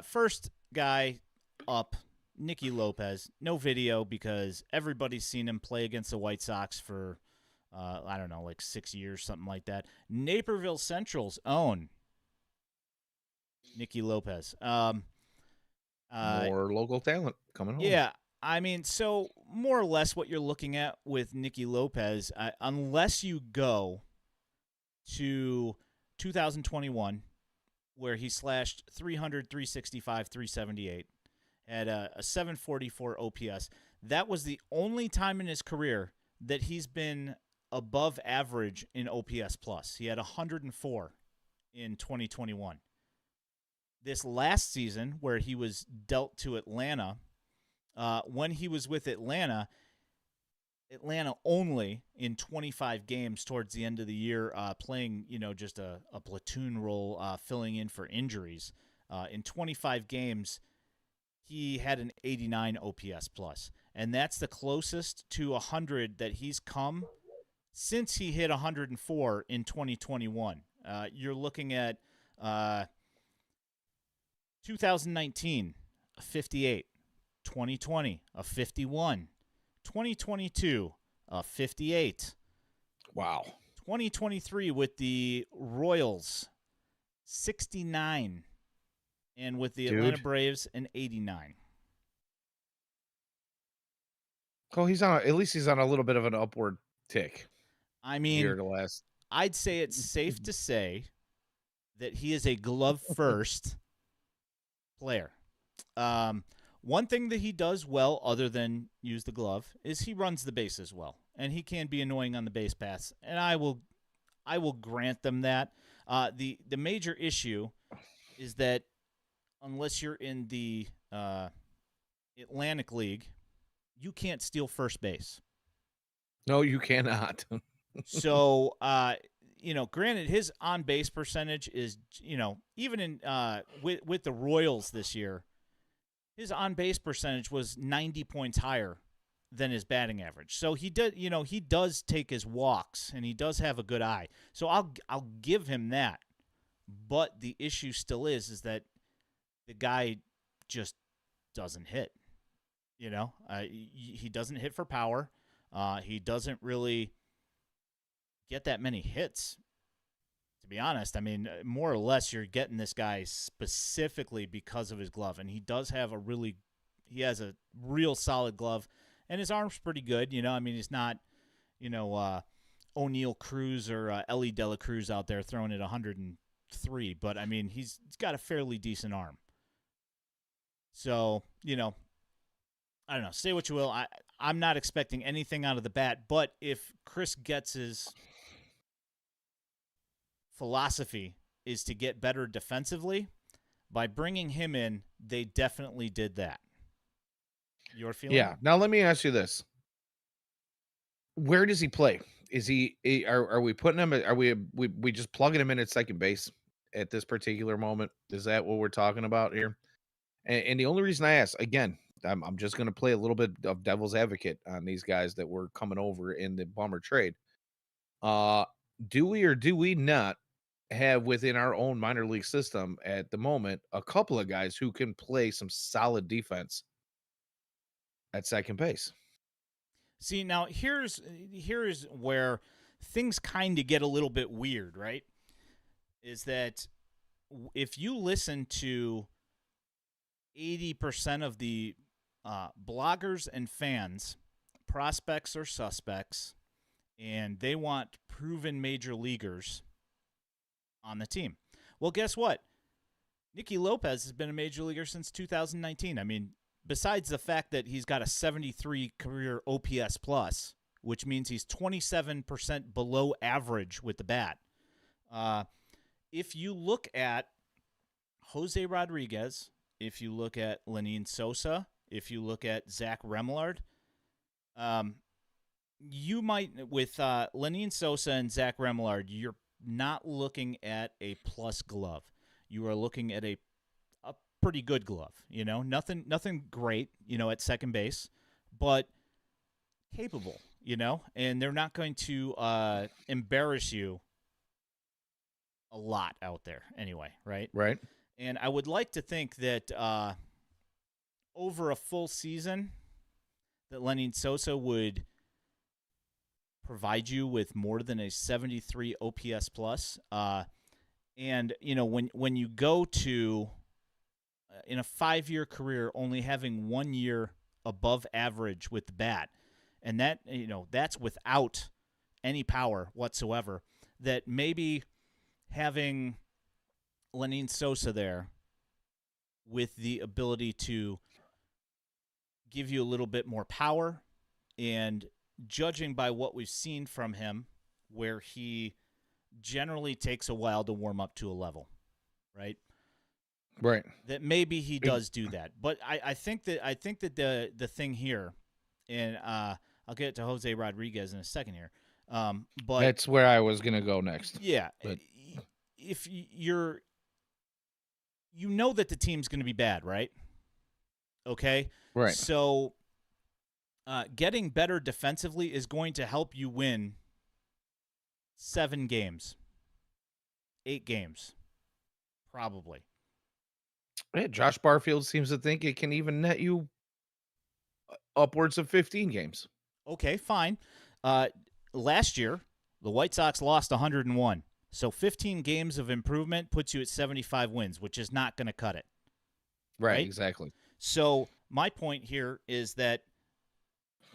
First guy up, Nicky Lopez. No video because everybody's seen him play against the White Sox for, I don't know, like 6 years, something like that. Naperville Central's own Nicky Lopez. More local talent coming home. Yeah, I mean, so more or less what you're looking at with Nicky Lopez, unless you go to 2021, where he slashed 300, 365, 378, had a 744 OPS. That was the only time in his career that he's been above average in OPS plus. He had 104 in 2021. This last season, where he was dealt to Atlanta, when he was with Atlanta only in 25 games towards the end of the year, playing, just a platoon role, filling in for injuries. In 25 games, he had an 89 OPS plus, and that's the closest to 100 that he's come since he hit 104 in 2021. You're looking at 2019, a 58, 2020, a 51, 2022, a 58. Wow. 2023 with the Royals, 69. And with the Atlanta Braves, an 89. Oh, at least he's on a little bit of an upward tick. I mean, here to last. I'd say it's safe to say that he is a glove first player. One thing that he does well, other than use the glove, is he runs the bases well, and he can be annoying on the base paths. And I will grant them that. The major issue is that unless you're in the Atlantic League, you can't steal first base. No, you cannot. So, granted, his on base percentage is, even in with the Royals this year, his on base percentage was 90 points higher than his batting average. So he does take his walks and he does have a good eye. So I'll give him that. But the issue still is that the guy just doesn't hit. He doesn't hit for power. He doesn't really get that many hits. To be honest, I mean, more or less, you're getting this guy specifically because of his glove, and he has a real solid glove, and his arm's pretty good. I mean, he's not, O'Neal Cruz or Ellie De La Cruz out there throwing it 103, but I mean, he's got a fairly decent arm. So, I don't know. Say what you will. I'm not expecting anything out of the bat, but if Chris Getz's philosophy is to get better defensively, by bringing him in, they definitely did that. Your feeling? Yeah. Now let me ask you this: where does he play? Is he? Are we putting him? Are we just plugging him in at second base at this particular moment? Is that what we're talking about here? And the only reason I ask, again, I'm just going to play a little bit of devil's advocate on these guys that were coming over in the Bummer trade. Do we or do we not have within our own minor league system at the moment a couple of guys who can play some solid defense at second base? See, now here's where things kind of get a little bit weird, right? Is that if you listen to 80% of the bloggers and fans, prospects or suspects, and they want proven major leaguers on the team. Well, guess what? Nicky Lopez has been a major leaguer since 2019. I mean, besides the fact that he's got a 73 career OPS plus, which means he's 27% below average with the bat. If you look at Jose Rodriguez, if you look at Lenyn Sosa, if you look at Zach Remillard, you might, with Lenyn Sosa and Zach Remillard, you're not looking at a plus glove. You are looking at a pretty good glove. Nothing great, at second base, but capable, and they're not going to embarrass you a lot out there anyway, right? Right. And I would like to think that over a full season, that Lenyn Sosa would provide you with more than a 73 OPS plus. And when you go to in a 5-year career only having 1 year above average with the bat, and that that's without any power whatsoever, that maybe having Lenyn Sosa there with the ability to give you a little bit more power, and judging by what we've seen from him, where he generally takes a while to warm up to a level, right? Right. That maybe he does do that. But I think that the thing here, and I'll get to Jose Rodriguez in a second here. But that's where I was gonna go next. Yeah. But if you're that the team's going to be bad, right? Okay? Right. So getting better defensively is going to help you win 7 games, 8 games, probably. Yeah, Josh Barfield seems to think it can even net you upwards of 15 games. Okay, fine. Last year, the White Sox lost 101. So 15 games of improvement puts you at 75 wins, which is not going to cut it. Right, exactly. So my point here is that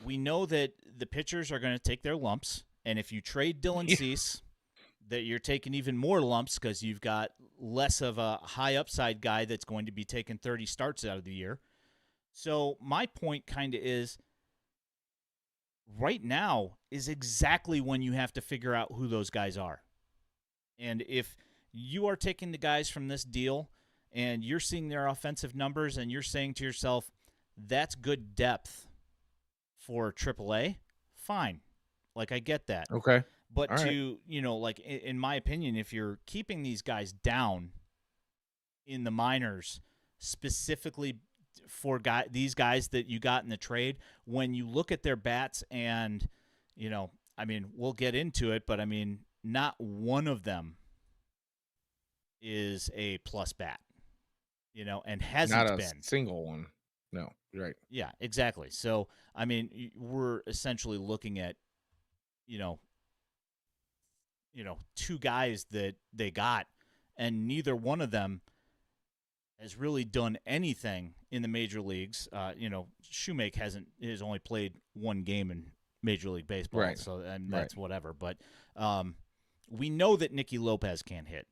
we know that the pitchers are going to take their lumps, and if you trade Dylan Cease, that you're taking even more lumps because you've got less of a high upside guy that's going to be taking 30 starts out of the year. So my point kind of is right now is exactly when you have to figure out who those guys are. And if you are taking the guys from this deal and you're seeing their offensive numbers and you're saying to yourself, that's good depth for AAA, fine. Like, I get that. Okay. But All right. to, like in my opinion, if you're keeping these guys down in the minors, specifically for these guys that you got in the trade, when you look at their bats and, I mean, we'll get into it, but I mean, not one of them is a plus bat, and hasn't Not a been. single one. No, you're right. Yeah, exactly. So, I mean, we're essentially looking at, two guys that they got, and neither one of them has really done anything in the major leagues. Shoemake has only played one game in Major League Baseball, Right. so and that's whatever. But we know that Nicky Lopez can't hit.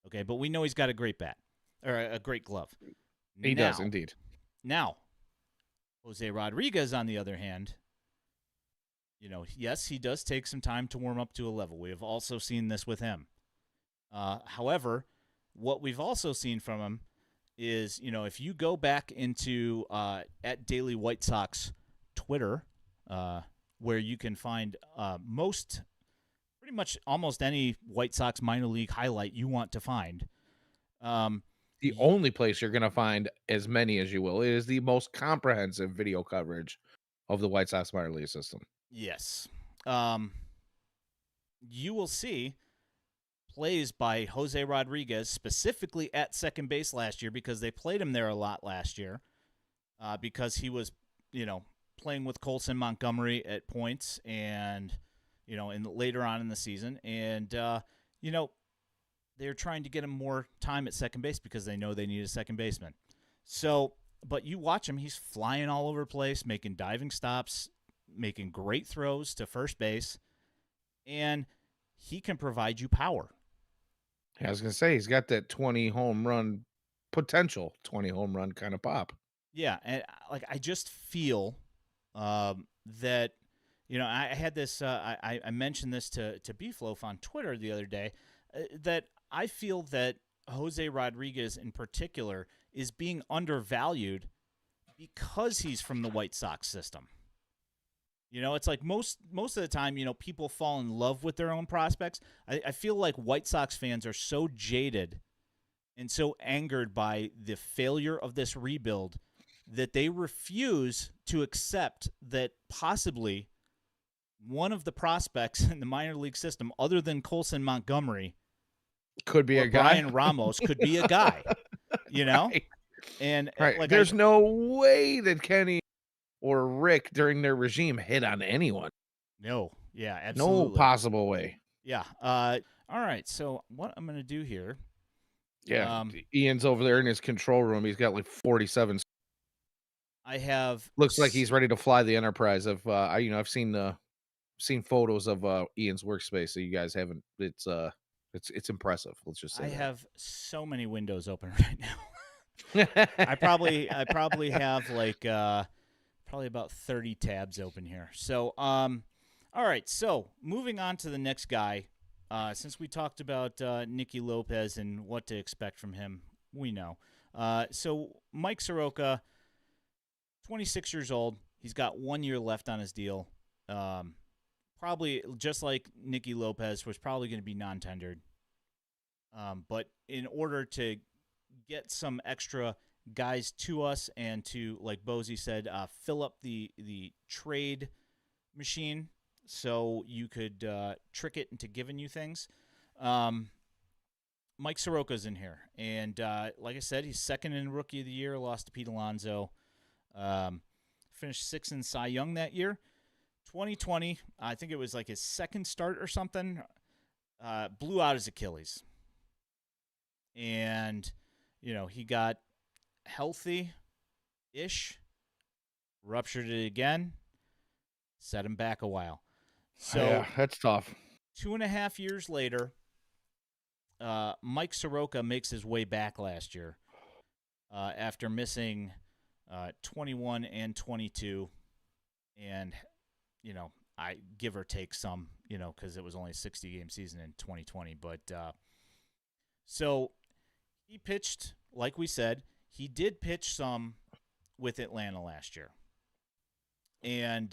Okay, but we know he's got a great bat or a great glove. He does indeed. Now, Jose Rodriguez, on the other hand, yes, he does take some time to warm up to a level. We have also seen this with him. However, what we've also seen from him is, if you go back into at Daily White Sox Twitter, where you can find pretty much almost any White Sox minor league highlight you want to find. The only place you're going to find as many as you will is the most comprehensive video coverage of the White Sox minor league system. Yes. You will see plays by Jose Rodriguez, specifically at second base last year, because they played him there a lot last year, because he was, playing with Colson Montgomery at points and, later on in the season. And, they're trying to get him more time at second base because they know they need a second baseman. So, but you watch him, he's flying all over the place, making diving stops, making great throws to first base, and he can provide you power. I was going to say, he's got that 20 home run potential, 20 home run kind of pop. Yeah, and I just feel that, I had this, I mentioned this to Beefloaf on Twitter the other day, that I feel that Jose Rodriguez in particular is being undervalued because he's from the White Sox system. It's like most of the time, people fall in love with their own prospects. I feel like White Sox fans are so jaded and so angered by the failure of this rebuild that they refuse to accept that possibly one of the prospects in the minor league system, other than Colson Montgomery, could be a guy. Brian Ramos could be a guy, Right. And right. There's no way that Kenny or Rick during their regime hit on anyone. No. Yeah, absolutely. No possible way. Yeah. All right. So what I'm going to do here. Yeah. Ian's over there in his control room. He's got like 47. I have. Looks like he's ready to fly the Enterprise. I've seen photos of Ian's workspace. So you guys haven't. It's impressive. Let's just say I that. have so many windows open right now. I probably have like probably about 30 tabs open here. So all right. So moving on to the next guy. Since we talked about Nicky Lopez and what to expect from him, we know. So Mike Soroka, 26 years old. He's got 1 year left on his deal. Probably just like Nicky Lopez, was probably going to be non-tendered. But in order to get some extra guys to us and to, like Bozy said, fill up the trade machine so you could trick it into giving you things, Mike Soroka's in here. And like I said, he's second in Rookie of the Year, lost to Pete Alonso. Finished sixth in Cy Young that year. 2020, I think it was like his second start or something, blew out his Achilles. And, he got healthy-ish, ruptured it again, set him back a while. So yeah, that's tough. 2.5 years later, Mike Soroka makes his way back last year after missing 21 and 22. And, I give or take some, because it was only a 60-game season in 2020. But so he pitched, like we said, he did pitch some with Atlanta last year. And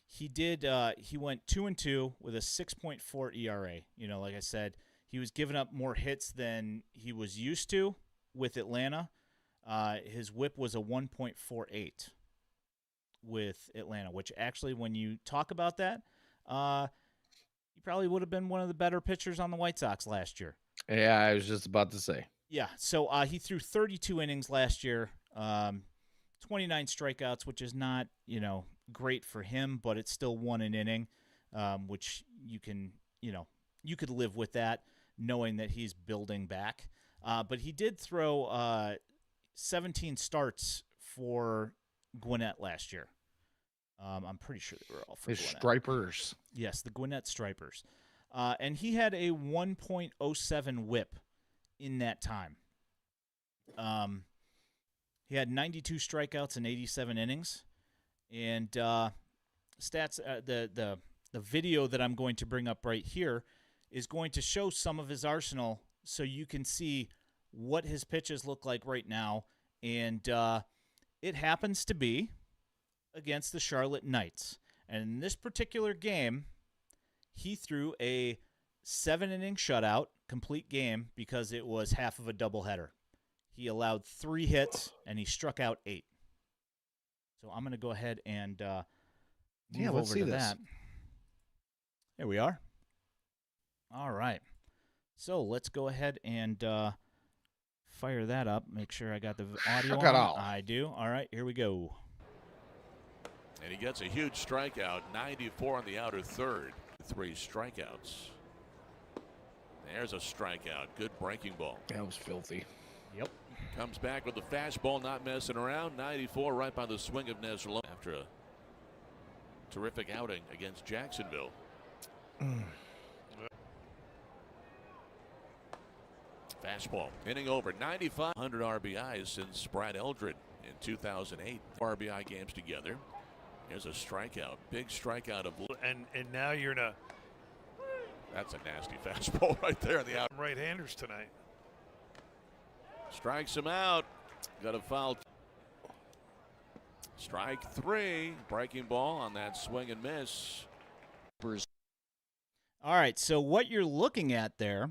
he did. He went 2-2 with a 6.4 ERA. Like I said, he was giving up more hits than he was used to with Atlanta. His WHIP was a 1.48 with Atlanta, which actually, when you talk about that, he probably would have been one of the better pitchers on the White Sox last year. Yeah, I was just about to say. Yeah, so he threw 32 innings last year, 29 strikeouts, which is not, great for him, but it's still won an inning, which you could live with that, knowing that he's building back. But he did throw 17 starts for Gwinnett last year. I'm pretty sure they were all for His Gwinnett. Stripers. Yes, the Gwinnett Stripers. And he had a 1.07 WHIP in that time. He had 92 strikeouts in 87 innings. And stats, the video that I'm going to bring up right here is going to show some of his arsenal so you can see what his pitches look like right now. And it happens to be against the Charlotte Knights. And in this particular game, he threw a 7-inning shutout, complete game, because it was half of a doubleheader. He allowed 3 hits, and he struck out 8. So I'm going to go ahead and move let's over see to this. that. There we are. All right. So let's go ahead and fire that up. Make sure I got the audio Check it on. out. I do. All right, here we go. And he gets a huge strikeout, 94 on the outer third. 3 strikeouts. There's a strikeout. Good breaking ball. That was filthy. Yep. Comes back with the fastball, not messing around. 94 right by the swing of Nesralone after a terrific outing against Jacksonville. Fastball. Inning over. 95. 100 RBIs since Brad Eldred in 2008. RBI games together. Here's a strikeout. Big strikeout of. And now you're in a That's a nasty fastball right there on the out. right-handers tonight. Strikes him out. Got a foul. Strike 3. Breaking ball on that swing and miss. All right, so what you're looking at there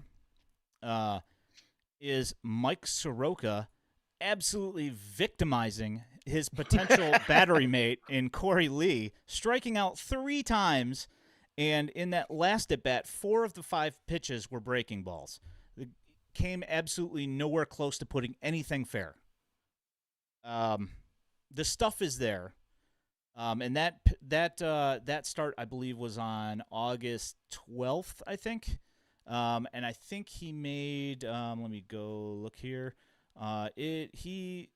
is Mike Soroka absolutely victimizing his potential battery mate in Corey Lee, striking out 3 times, and in that last at-bat, 4 of the 5 pitches were breaking balls. It came absolutely nowhere close to putting anything fair. The stuff is there. And that start, I believe, was on August 12th, I think. And I think he made, let me go look here. He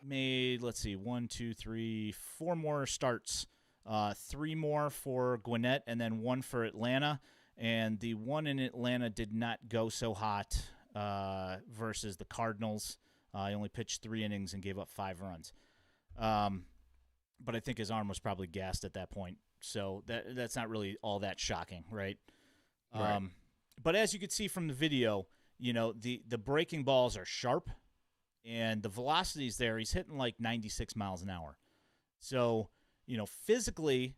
made, let's see, 1, 2, 3, 4 more starts. 3 more for Gwinnett and then 1 for Atlanta. And the one in Atlanta did not go so hot versus the Cardinals. He only pitched 3 innings and gave up 5 runs. But I think his arm was probably gassed at that point. So that's not really all that shocking, right? Right. But as you can see from the video, the breaking balls are sharp, and the velocity's there. He's hitting like 96 miles an hour. So, physically.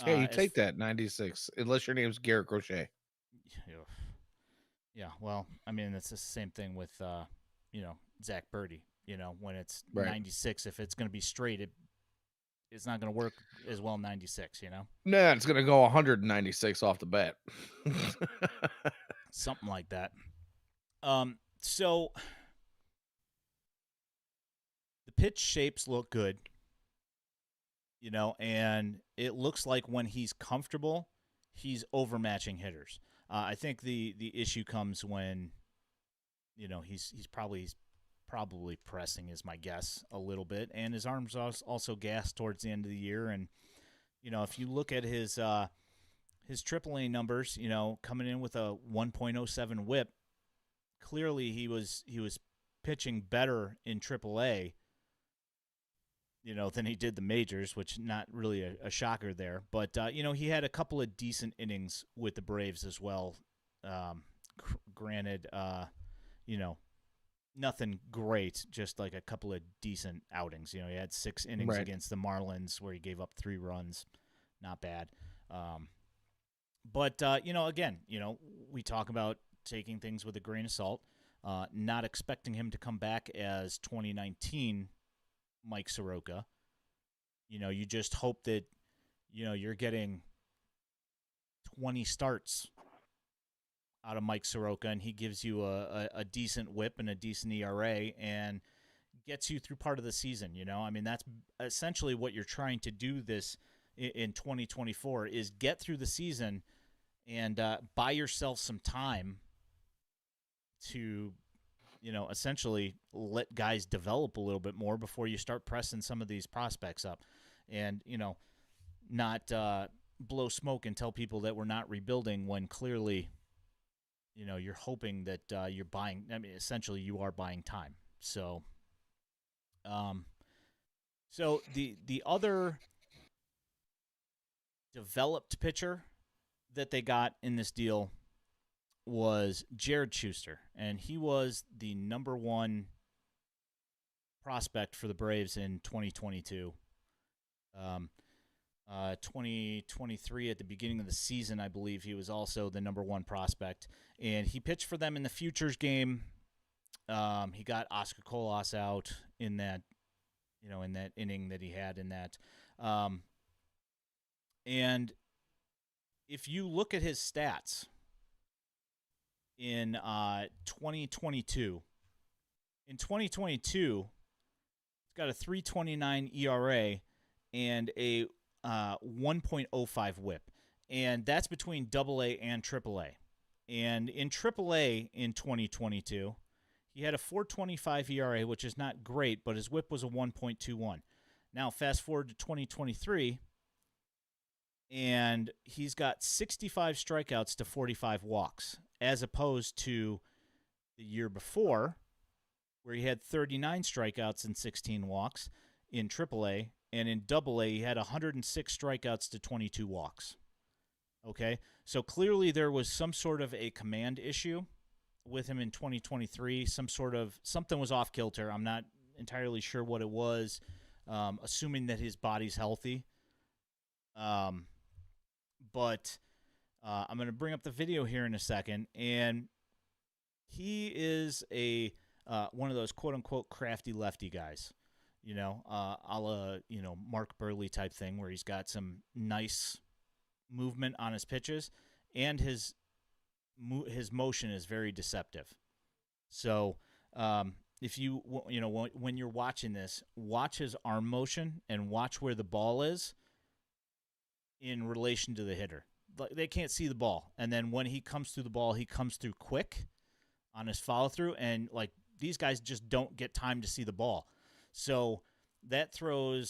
Yeah, you take that 96, unless your name's Garrett Crochet. Yeah, well, I mean, it's the same thing with, Zach Birdie. When it's Right. 96, if it's going to be straight, it's not going to work as well 96, Nah, it's gonna go 196 off the bat. Something like that. So the pitch shapes look good, and it looks like when he's comfortable, he's overmatching hitters. I think the issue comes when, he's probably pressing is my guess a little bit, and his arms also gassed towards the end of the year. And if you look at his AAA numbers, coming in with a 1.07 WHIP, clearly he was pitching better in AAA, than he did the majors, which not really a shocker there. But he had a couple of decent innings with the Braves as well. Granted, nothing great, just like a couple of decent outings. He had 6 innings Right. against the Marlins where he gave up 3 runs. not bad. But again, we talk about taking things with a grain of salt, not expecting him to come back as 2019 Mike Soroka. You just hope that, you're getting 20 starts out of Mike Soroka, and he gives you a decent whip and a decent ERA and gets you through part of the season. That's essentially what you're trying to do this in 2024 is get through the season and buy yourself some time to, essentially let guys develop a little bit more before you start pressing some of these prospects up and, not blow smoke and tell people that we're not rebuilding when clearly, you're hoping that you're buying. Essentially you are buying time. So, the other developed pitcher that they got in this deal was Jared Schuster, and he was the number one prospect for the Braves in 2022. 2023 at the beginning of the season, I believe he was also the number one prospect, and he pitched for them in the Futures game. He got Oscar Colas out in that, in that inning that he had in that. And if you look at his stats in 2022, he's got a 3.29 ERA and a 1.05 whip. And that's between AA and AAA. And in AAA in 2022, he had a 4.25 ERA, which is not great, but his whip was a 1.21. Now, fast forward to 2023, and he's got 65 strikeouts to 45 walks, as opposed to the year before, where he had 39 strikeouts and 16 walks in AAA, and in AA, he had 106 strikeouts to 22 walks. Okay, so clearly there was some sort of a command issue with him in 2023. Something was off kilter. I'm not entirely sure what it was, assuming that his body's healthy. But I'm going to bring up the video here in a second, and he is one of those quote-unquote crafty lefty guys, a la, Mark Burley type thing, where he's got some nice movement on his pitches, and his motion is very deceptive. So if you, when you're watching this, watch his arm motion and watch where the ball is in relation to the hitter. They can't see the ball. And then when he comes through the ball, he comes through quick on his follow-through. And, these guys just don't get time to see the ball. So that throwing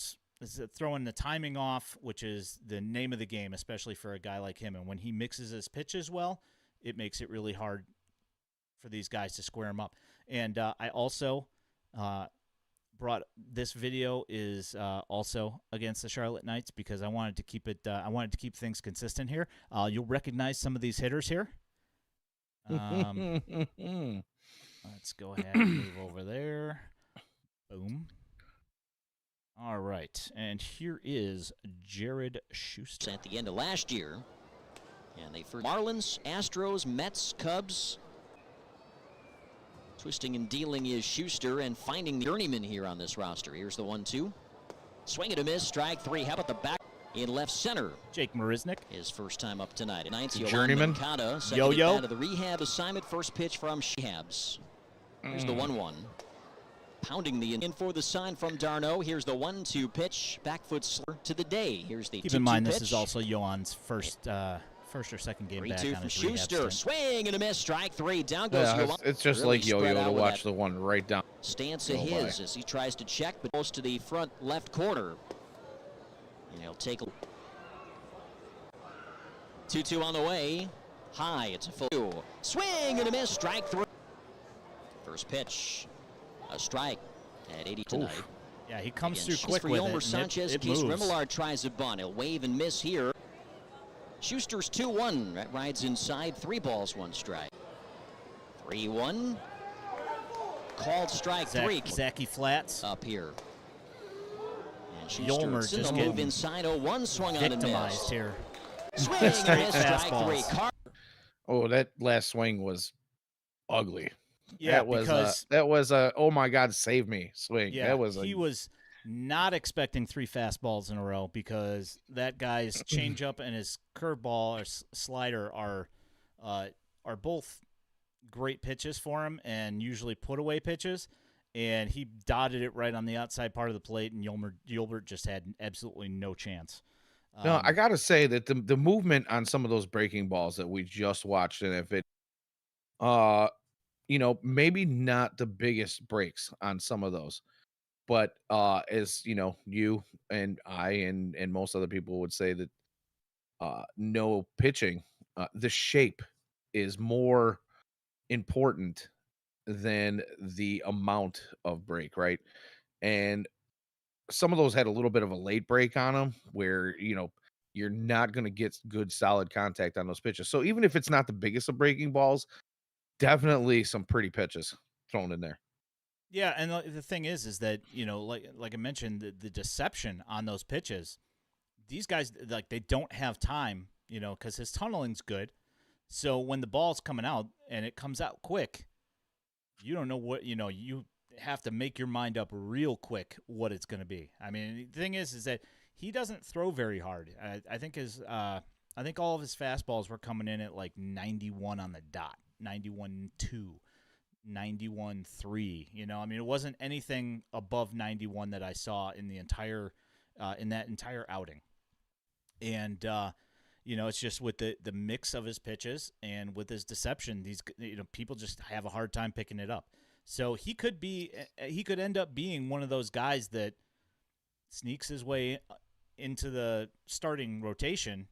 the timing off, which is the name of the game, especially for a guy like him. And when he mixes his pitches well, it makes it really hard for these guys to square him up. And I also brought this video is also against the Charlotte Knights because I wanted to keep it. I wanted to keep things consistent here. You'll recognize some of these hitters here. Let's go ahead and move over there. Boom. All right, and here is Jared Schuster. At the end of last year, and they first Marlins, Astros, Mets, Cubs. Twisting and dealing is Schuster and finding the journeyman here on this roster. Here's the 1-2. Swing and a miss, strike three. How about the back in left center? Jake Marisnik. His first time up tonight. Journeyman. Yo-yo. Out of the rehab assignment. First pitch from Habs. Here's the 1-1. Pounding the in for the sign from Darno. Here's the 1-2 pitch. Back foot slur to the day. Here's the 2-2 pitch. Keep in mind this is also Johan's first or second game back on his Schuster. rehab stint. Swing and a miss. Strike three. Down goes Johan. It's just really like Yo-Yo to watch the one right down. Stance of his as he tries to check, but close to the front left corner. And he'll take a 2-2 on the way. High. It's a full. Swing and a miss. Strike three. First pitch. A strike at 80 tonight. Oof. Yeah, he comes Again, through quick for with Yolmer it. Sanchez. It Keith moves. Remillard tries a bunt. He'll wave and miss here. Schuster's 2-1. That rides inside. 3 balls, 1 strike. 3-1. Called strike 3. Zachy Flats. Up here. And Yolmer Schusterson, just the move getting inside. 0-1 swung on and victimized missed. here. Swing and Straight miss. Strike fastballs. 3. Oh, that last swing was ugly. Yeah, that was a oh my God, save me swing. yeah, he was not expecting 3 fastballs in a row because that guy's changeup and his curveball or slider are both great pitches for him and usually put away pitches. And he dotted it right on the outside part of the plate, and Yolbert just had absolutely no chance. No, I gotta say that the movement on some of those breaking balls that we just watched in that video, maybe not the biggest breaks on some of those, but as you and I and most other people would say that no pitching, the shape is more important than the amount of break, right? And some of those had a little bit of a late break on them where, you're not going to get good solid contact on those pitches. So even if it's not the biggest of breaking balls, definitely some pretty pitches thrown in there. Yeah, and the thing is that, like I mentioned, the deception on those pitches, these guys, like, they don't have time, because his tunneling's good. So when the ball's coming out and it comes out quick, you don't know what, you have to make your mind up real quick what it's going to be. I mean, the thing is that he doesn't throw very hard. I think all of his fastballs were coming in at like 91 on the dot, 91.2, 91.3. I mean, it wasn't anything above 91 that I saw in the entire in that entire outing. And it's just with the mix of his pitches and with his deception, these people just have a hard time picking it up. So he could end up being one of those guys that sneaks his way into the starting rotation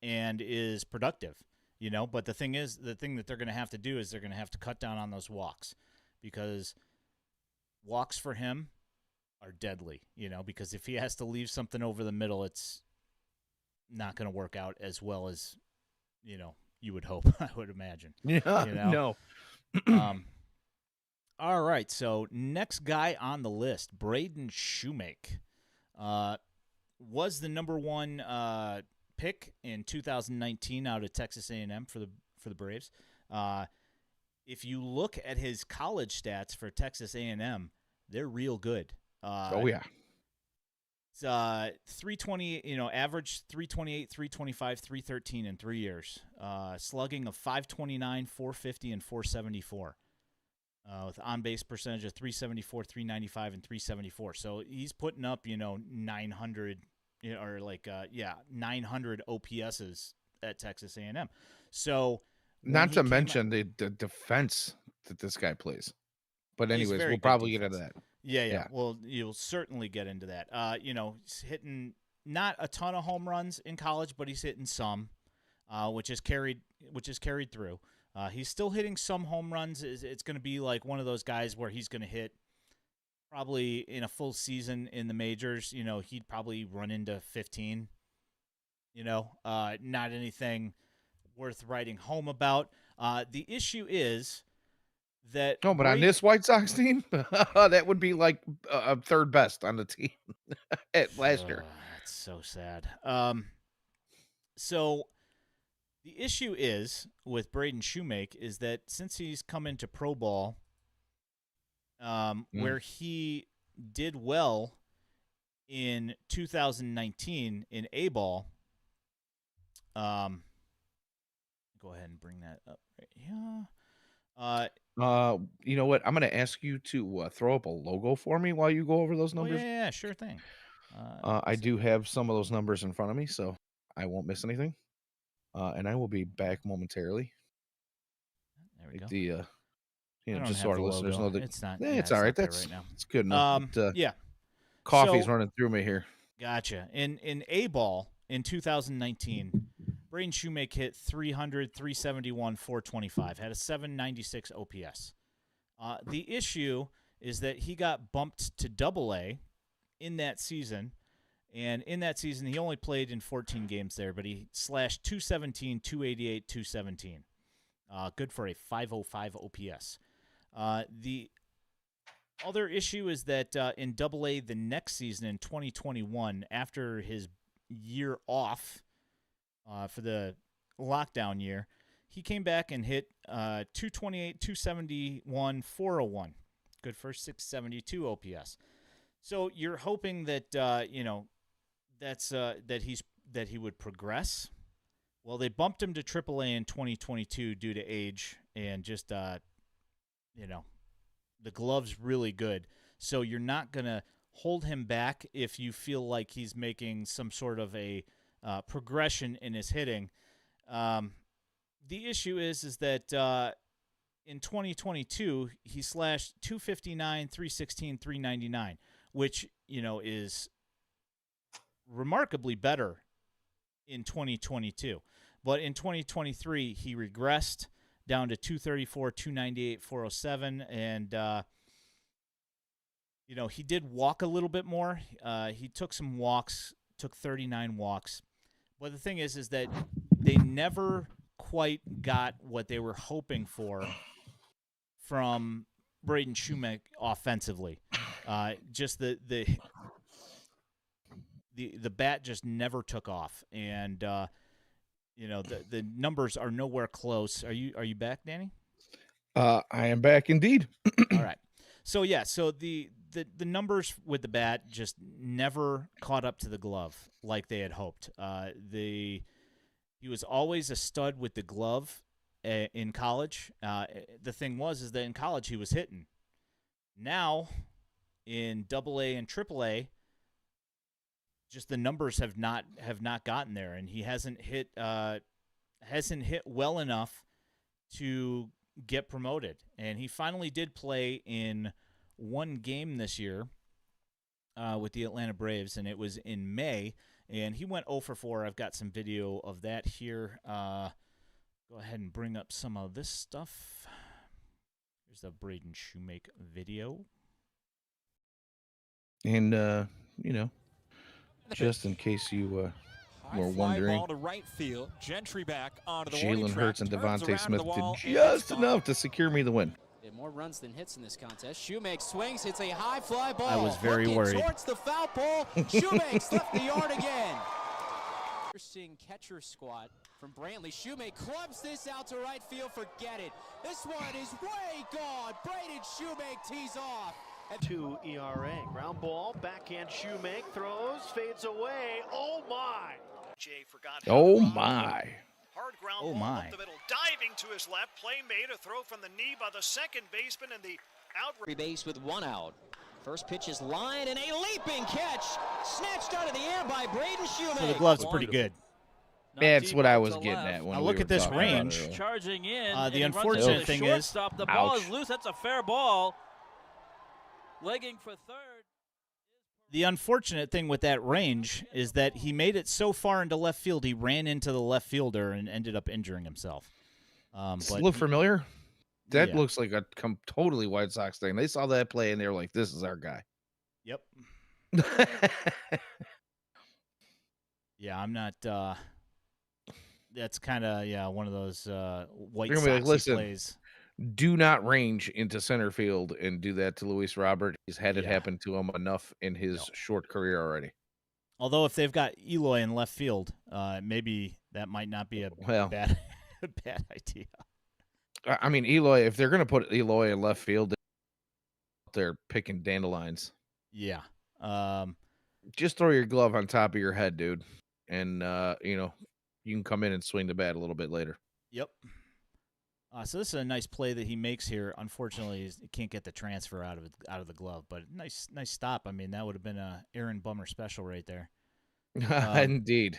and is productive, But the thing that they're going to have to do is they're going to have to cut down on those walks, because walks for him are deadly, because if he has to leave something over the middle, it's not going to work out as well as, you would hope, I would imagine. Yeah, no. All right, so next guy on the list, Braden Shoemake, was the number 1 pick in 2019 out of Texas A&M for the Braves. If you look at his college stats for Texas A&M, they're real good. Oh yeah. It's 320, average 328, 325, 313 in 3 years. Slugging of 529, 450, and 474. With on-base percentage of 374, 395, and 374. So he's putting up, 900 900 OPSs at Texas A&M. So not to mention the defense that this guy plays. But anyways, we'll probably get into that. Yeah. Well, you'll certainly get into that. He's hitting not a ton of home runs in college, but he's hitting some, which is carried through. He's still hitting some home runs. It's going to be like one of those guys where he's going to hit probably in a full season in the majors. He'd probably run into 15. Not anything worth writing home about. The issue is that no, but on this White Sox team, that would be like third best on the team at last year. That's so sad. So the issue is with Braden Shoemake is that since he's come into pro ball, where he did well in 2019 in A ball, go ahead and bring that up right here. You know what? I'm going to ask you to throw up a logo for me while you go over those numbers. Yeah, sure thing. I do have some of those numbers in front of me, so I won't miss anything. And I will be back momentarily. There we go. Just so our listeners know that it's not. It's all right. That's right now. It's good enough. Yeah. Coffee's running through me here. Gotcha. In A ball in 2019, Braden Shoemake hit 300, 371, 425. Had a 796 OPS. The issue is that he got bumped to Double-A in that season. And in that season, he only played in 14 games there, but he slashed 217, 288, 217. Good for a 505 OPS. The All their issue is that in Double-A the next season in 2021, after his year off for the lockdown year, he came back and hit 228, 271, 401. Good for 672 OPS. So you're hoping that that he would progress. Well, they bumped him to AAA in 2022 due to age and just the glove's really good. So you're not gonna hold him back if you feel like he's making some sort of a progression in his hitting. The issue is that in 2022 he slashed 259, 316, 399, which is remarkably better in 2022. But in 2023 he regressed down to 234, 298, 407, and he did walk a little bit more. He took some walks, took 39 walks. But the thing is that they never quite got what they were hoping for from Braden Shoemaker offensively. Just the bat just never took off, and the numbers are nowhere close. Are you back, Danny? I am back indeed. All right. So the numbers with the bat just never caught up to the glove like they had hoped. He was always a stud with the glove in college. The thing is that in college he was hitting. Now in Double-A and Triple-A, just the numbers have not gotten there, and he hasn't hit well enough to get promoted. And he finally did play in one game this year with the Atlanta Braves, and it was in May, and he went 0 for 4. I've got some video of that here. Go ahead and bring up some of this stuff. Here's the Braden Shoemaker video. And just in case you were wondering, ball to right field. Gentry back onto the Jalen Hurts and turns Devontae around Smith the wall, did and just it's enough gone. to secure me the win. More runs than hits in this contest. Shoemaker swings, hits a high fly ball. I was very Hooking worried. towards the foul pole. Shoemaker's left the yard again. Interesting catcher squat from Brantley. Shoemaker clubs this out to right field. Forget it. This one is way gone. Braden Shoemaker tees off. 2 ERA. Ground ball, backhand Shoemaker throws, fades away. Oh my! Jay forgot. Oh my! Hard ground Oh ball my. up the middle, diving to his left. Play made, a throw from the knee by the second baseman, and the out. Base with one out. First pitch is lined, and a leaping catch snatched out of the air by Braden Shoemaker. So the glove's pretty good. That's what I was getting at when Now we look were at this talking about range. it earlier. Charging in. The and he runs unfortunate into the thing is- shortstop. The ball Ouch. is loose. That's a fair ball. Legging for third. The unfortunate thing with that range is that he made it so far into left field, he ran into the left fielder and ended up injuring himself. Does But it look familiar? That Yeah. looks like a totally White Sox thing. They saw that play and they were like, "This is our guy." Yep. Yeah, I'm not. That's kind of one of those White You're gonna be like, Sox "Listen, plays. Do not range into center field and do that to Luis Robert. He's had it Yeah. happen to him enough in his No. short career already. Although if they've got Eloy in left field, maybe that might not be a Well. bad bad idea. I mean, Eloy, if they're going to put Eloy in left field, they're picking dandelions. Yeah. Just throw your glove on top of your head, dude. And, you can come in and swing the bat a little bit later. Yep. So this is a nice play that he makes here. Unfortunately, he can't get the transfer out of the glove, but nice stop. I mean, that would have been a Aaron Bummer special right there. Indeed.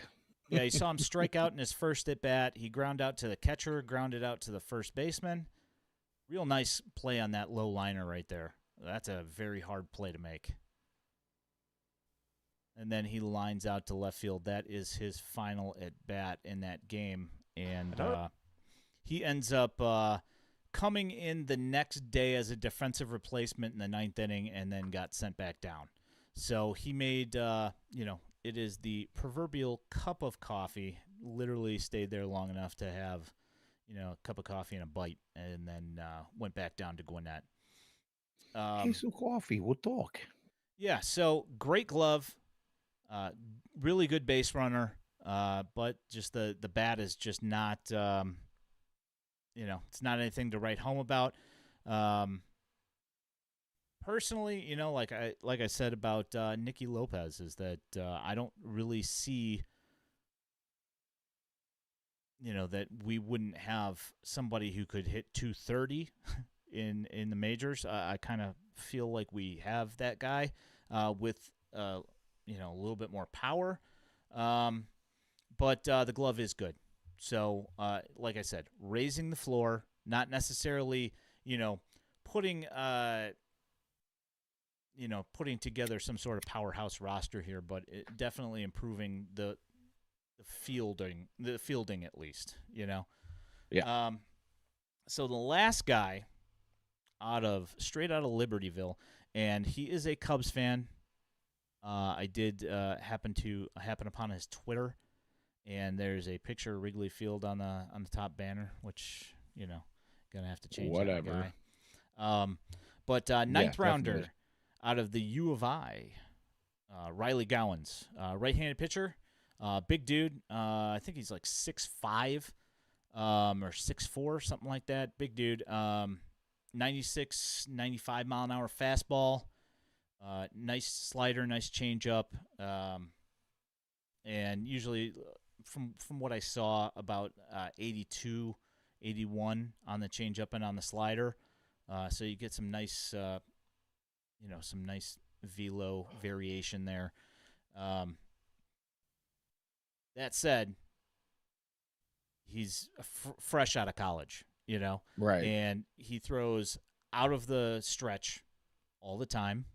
Yeah, you saw him strike out in his first at bat. He ground out to the catcher, grounded out to the first baseman. Real nice play on that low liner right there. That's a very hard play to make. And then he lines out to left field. That is his final at bat in that game, and he ends up coming in the next day as a defensive replacement in the ninth inning, and then got sent back down. So he made, it is the proverbial cup of coffee. Literally stayed there long enough to have, a cup of coffee and a bite, and then went back down to Gwinnett. Hey, some coffee. We'll talk. Yeah, so great glove, really good base runner, but just the bat is just not, it's not anything to write home about. Personally, like I said about Nicky Lopez, is that I don't really see, that we wouldn't have somebody who could hit 230 in the majors. I kind of feel like we have that guy with a little bit more power, but the glove is good. So like I said, raising the floor, not necessarily putting putting together some sort of powerhouse roster here, but definitely improving the fielding at least. Yeah. So the last guy straight out of Libertyville, and he is a Cubs fan. I did happen upon his Twitter, and there's a picture of Wrigley Field on the top banner, which gonna have to change. Whatever. That guy. But ninth rounder definitely. out of the U of I, Riley Gowans, right-handed pitcher, big dude. I think he's like 6'5", or 6'4", something like that. Big dude. 96, 95 mile an hour fastball. Nice slider, nice changeup. And usually, from what I saw, about 82, 81 on the changeup and on the slider. So you get some nice, some nice velo variation there. That said, he's fresh out of college, Right. and he throws out of the stretch all the time,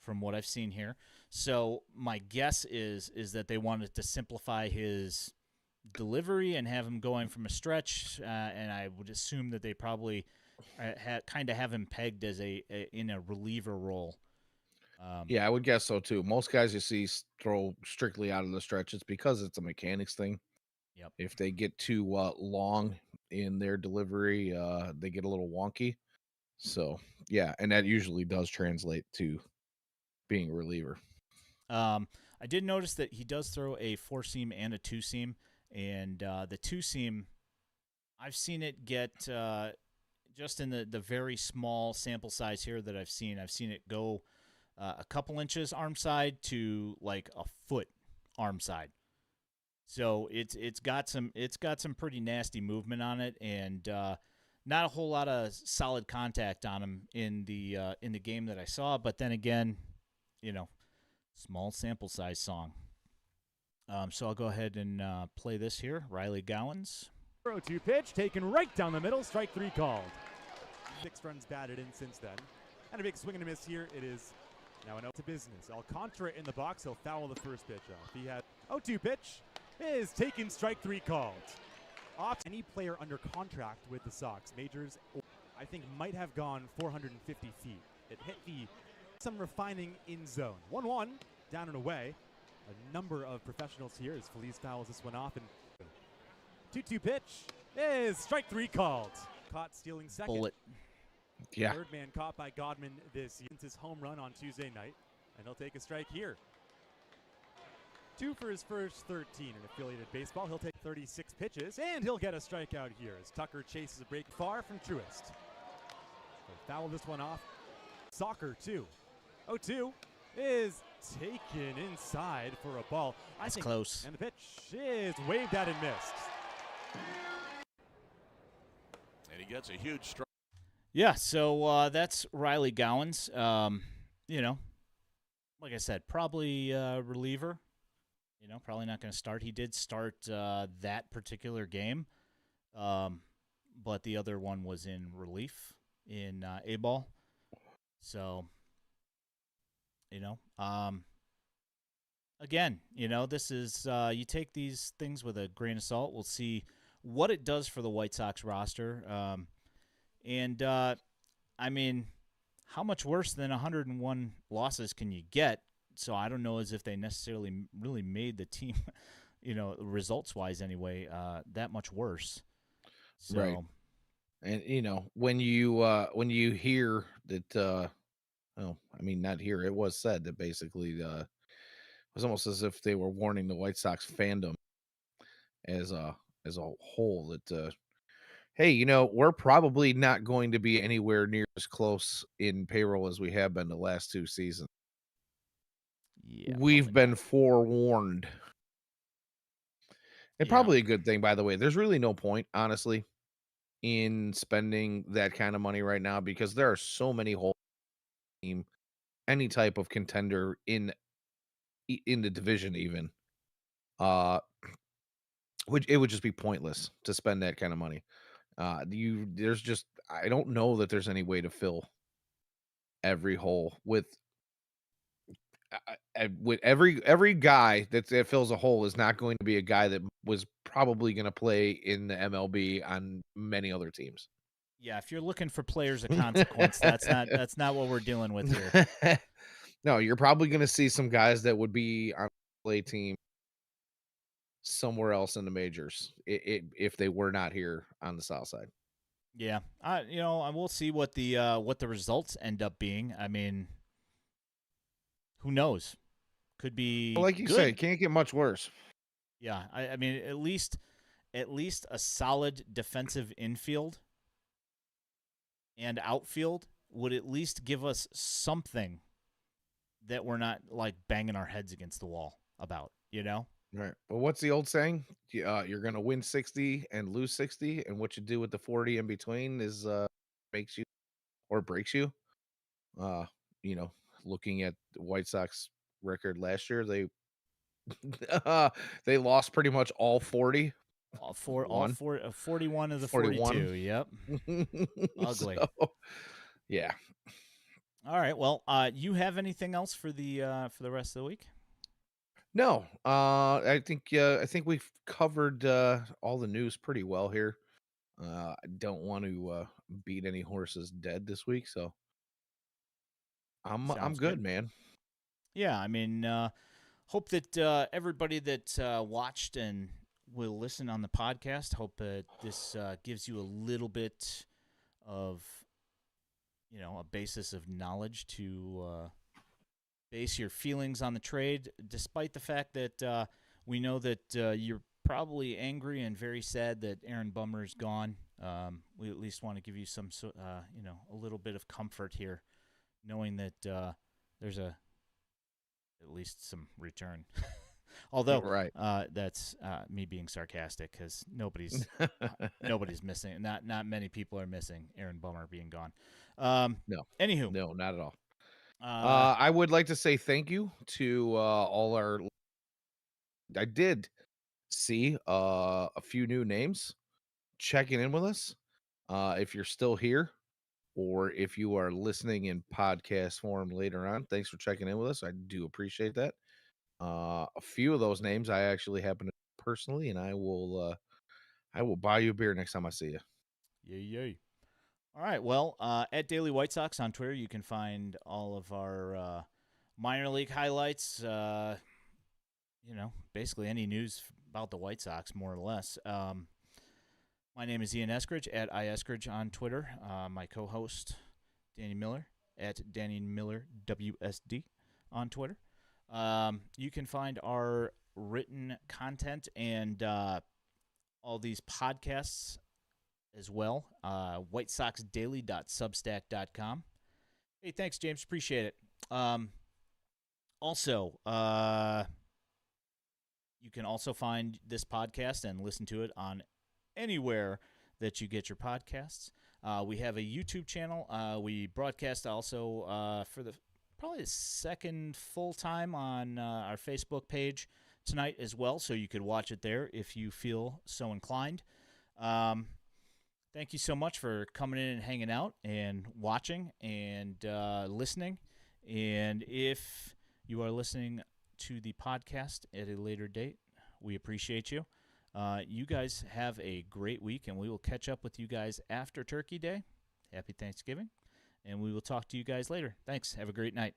from what I've seen here. So my guess is that they wanted to simplify his delivery and have him going from a stretch, and I would assume that they probably kind of have him pegged as in a reliever role. Yeah, I would guess so too. Most guys you see throw strictly out of the stretch. It's because it's a mechanics thing. Yep. If they get too long in their delivery, they get a little wonky. So yeah, and that usually does translate to being a reliever. I did notice that he does throw a 4-seam and a 2-seam, and the 2-seam, I've seen it get just in the very small sample size here that I've seen it go a couple inches arm side to like a foot arm side. So it's got some pretty nasty movement on it, and not a whole lot of solid contact on him in the game that I saw. But then again, small sample size song. So I'll go ahead and play this here. Riley Gowans. 0-2 pitch taken right down the middle. Strike 3 called. 6 runs batted in since then. And a big swing and a miss here. It is now an 0 to business. Alcantara in the box. He'll foul the first pitch off. He had 0-2 pitch is taken. Strike 3 called. Off any player under contract with the Sox. Majors, I think, might have gone 450 feet. It hit some refining in zone. 1-1 down and away. A number of professionals here as Feliz fouls this one off. And 2-2 pitch is strike 3 called. Caught stealing second. Bullet. Yeah. Third man caught by Godman this year. His home run on Tuesday night, and he'll take a strike here. 2 for his first 13 in affiliated baseball. He'll take 36 pitches, and he'll get a strikeout here as Tucker chases a break far from Truist. He'll foul this one off. Soccer 2. 0-2 is taken inside for a ball. That's close. And the pitch is waved at and missed. And he gets a huge strike. Yeah, so that's Riley Gowans. Like I said, probably reliever. Probably not going to start. He did start that particular game, but the other one was in relief in A-ball. So, again, this is you take these things with a grain of salt. We'll see what it does for the White Sox roster. I mean, how much worse than 101 losses can you get? So I don't know as if they necessarily really made the team, results-wise anyway, that much worse. So, right. And when you hear that Oh, I mean, not here. It was said that basically it was almost as if they were warning the White Sox fandom as a whole that hey, we're probably not going to be anywhere near as close in payroll as we have been the last 2 seasons. Yeah, We've been forewarned. And Yeah. probably a good thing, by the way. There's really no point, honestly, in spending that kind of money right now because there are so many holes in the team, any type of contender in the division even. It would just be pointless to spend that kind of money. There's just I don't know that there's any way to fill every hole with every guy that fills a hole is not going to be a guy that was probably going to play in the MLB on many other teams. Yeah, if you're looking for players of consequence, that's not what we're dealing with here. No, you're probably going to see some guys that would be on a play team somewhere else in the majors if they were not here on the South Side. Yeah, I will see what the results end up being. I mean, who knows? Could be like you say, it can't get much worse. Yeah, I mean, at least a solid defensive infield and outfield would at least give us something that we're not like banging our heads against the wall about, Right. Well, what's the old saying? You're going to win 60 and lose 60, and what you do with the 40 in between is makes you or breaks you. Looking at the White Sox record last year, they they lost pretty much all 40. All 41 of the 42. Yep. Ugly. Yeah. All right. Well, you have anything else for the rest of the week? No. I think we've covered all the news pretty well here. I don't want to beat any horses dead this week, so I'm good, man. Yeah, I mean, hope that everybody that watched and will listen on the podcast, hope that this gives you a little bit of, a basis of knowledge to base your feelings on the trade, despite the fact that we know that you're probably angry and very sad that Aaron Bummer is gone. We at least want to give you some, a little bit of comfort here, knowing that there's at least some return. Although, right. That's me being sarcastic because nobody's missing. Not many people are missing Aaron Bummer being gone. No. Anywho. No, not at all. I would like to say thank you to all our. I did see a few new names checking in with us. If you're still here, or if you are listening in podcast form later on, thanks for checking in with us. I do appreciate that. A few of those names I actually happen to know personally, and I will buy you a beer next time I see you. Yay. All right. Well, at Daily White Sox on Twitter, you can find all of our minor league highlights. Basically any news about the White Sox, more or less. My name is Ian Eskridge at iEskridge on Twitter. My co-host, Danny Miller at Danny Miller WSD on Twitter. You can find our written content and all these podcasts as well. WhiteSoxDaily.substack.com. Hey, thanks, James. Appreciate it. Also, you can also find this podcast and listen to it on anywhere that you get your podcasts. We have a YouTube channel. We broadcast also for probably the second full time on our Facebook page tonight as well, so you could watch it there if you feel so inclined. Thank you so much for coming in and hanging out and watching and listening. And if you are listening to the podcast at a later date, we appreciate you. You guys have a great week, and we will catch up with you guys after Turkey Day. Happy Thanksgiving, and we will talk to you guys later. Thanks. Have a great night.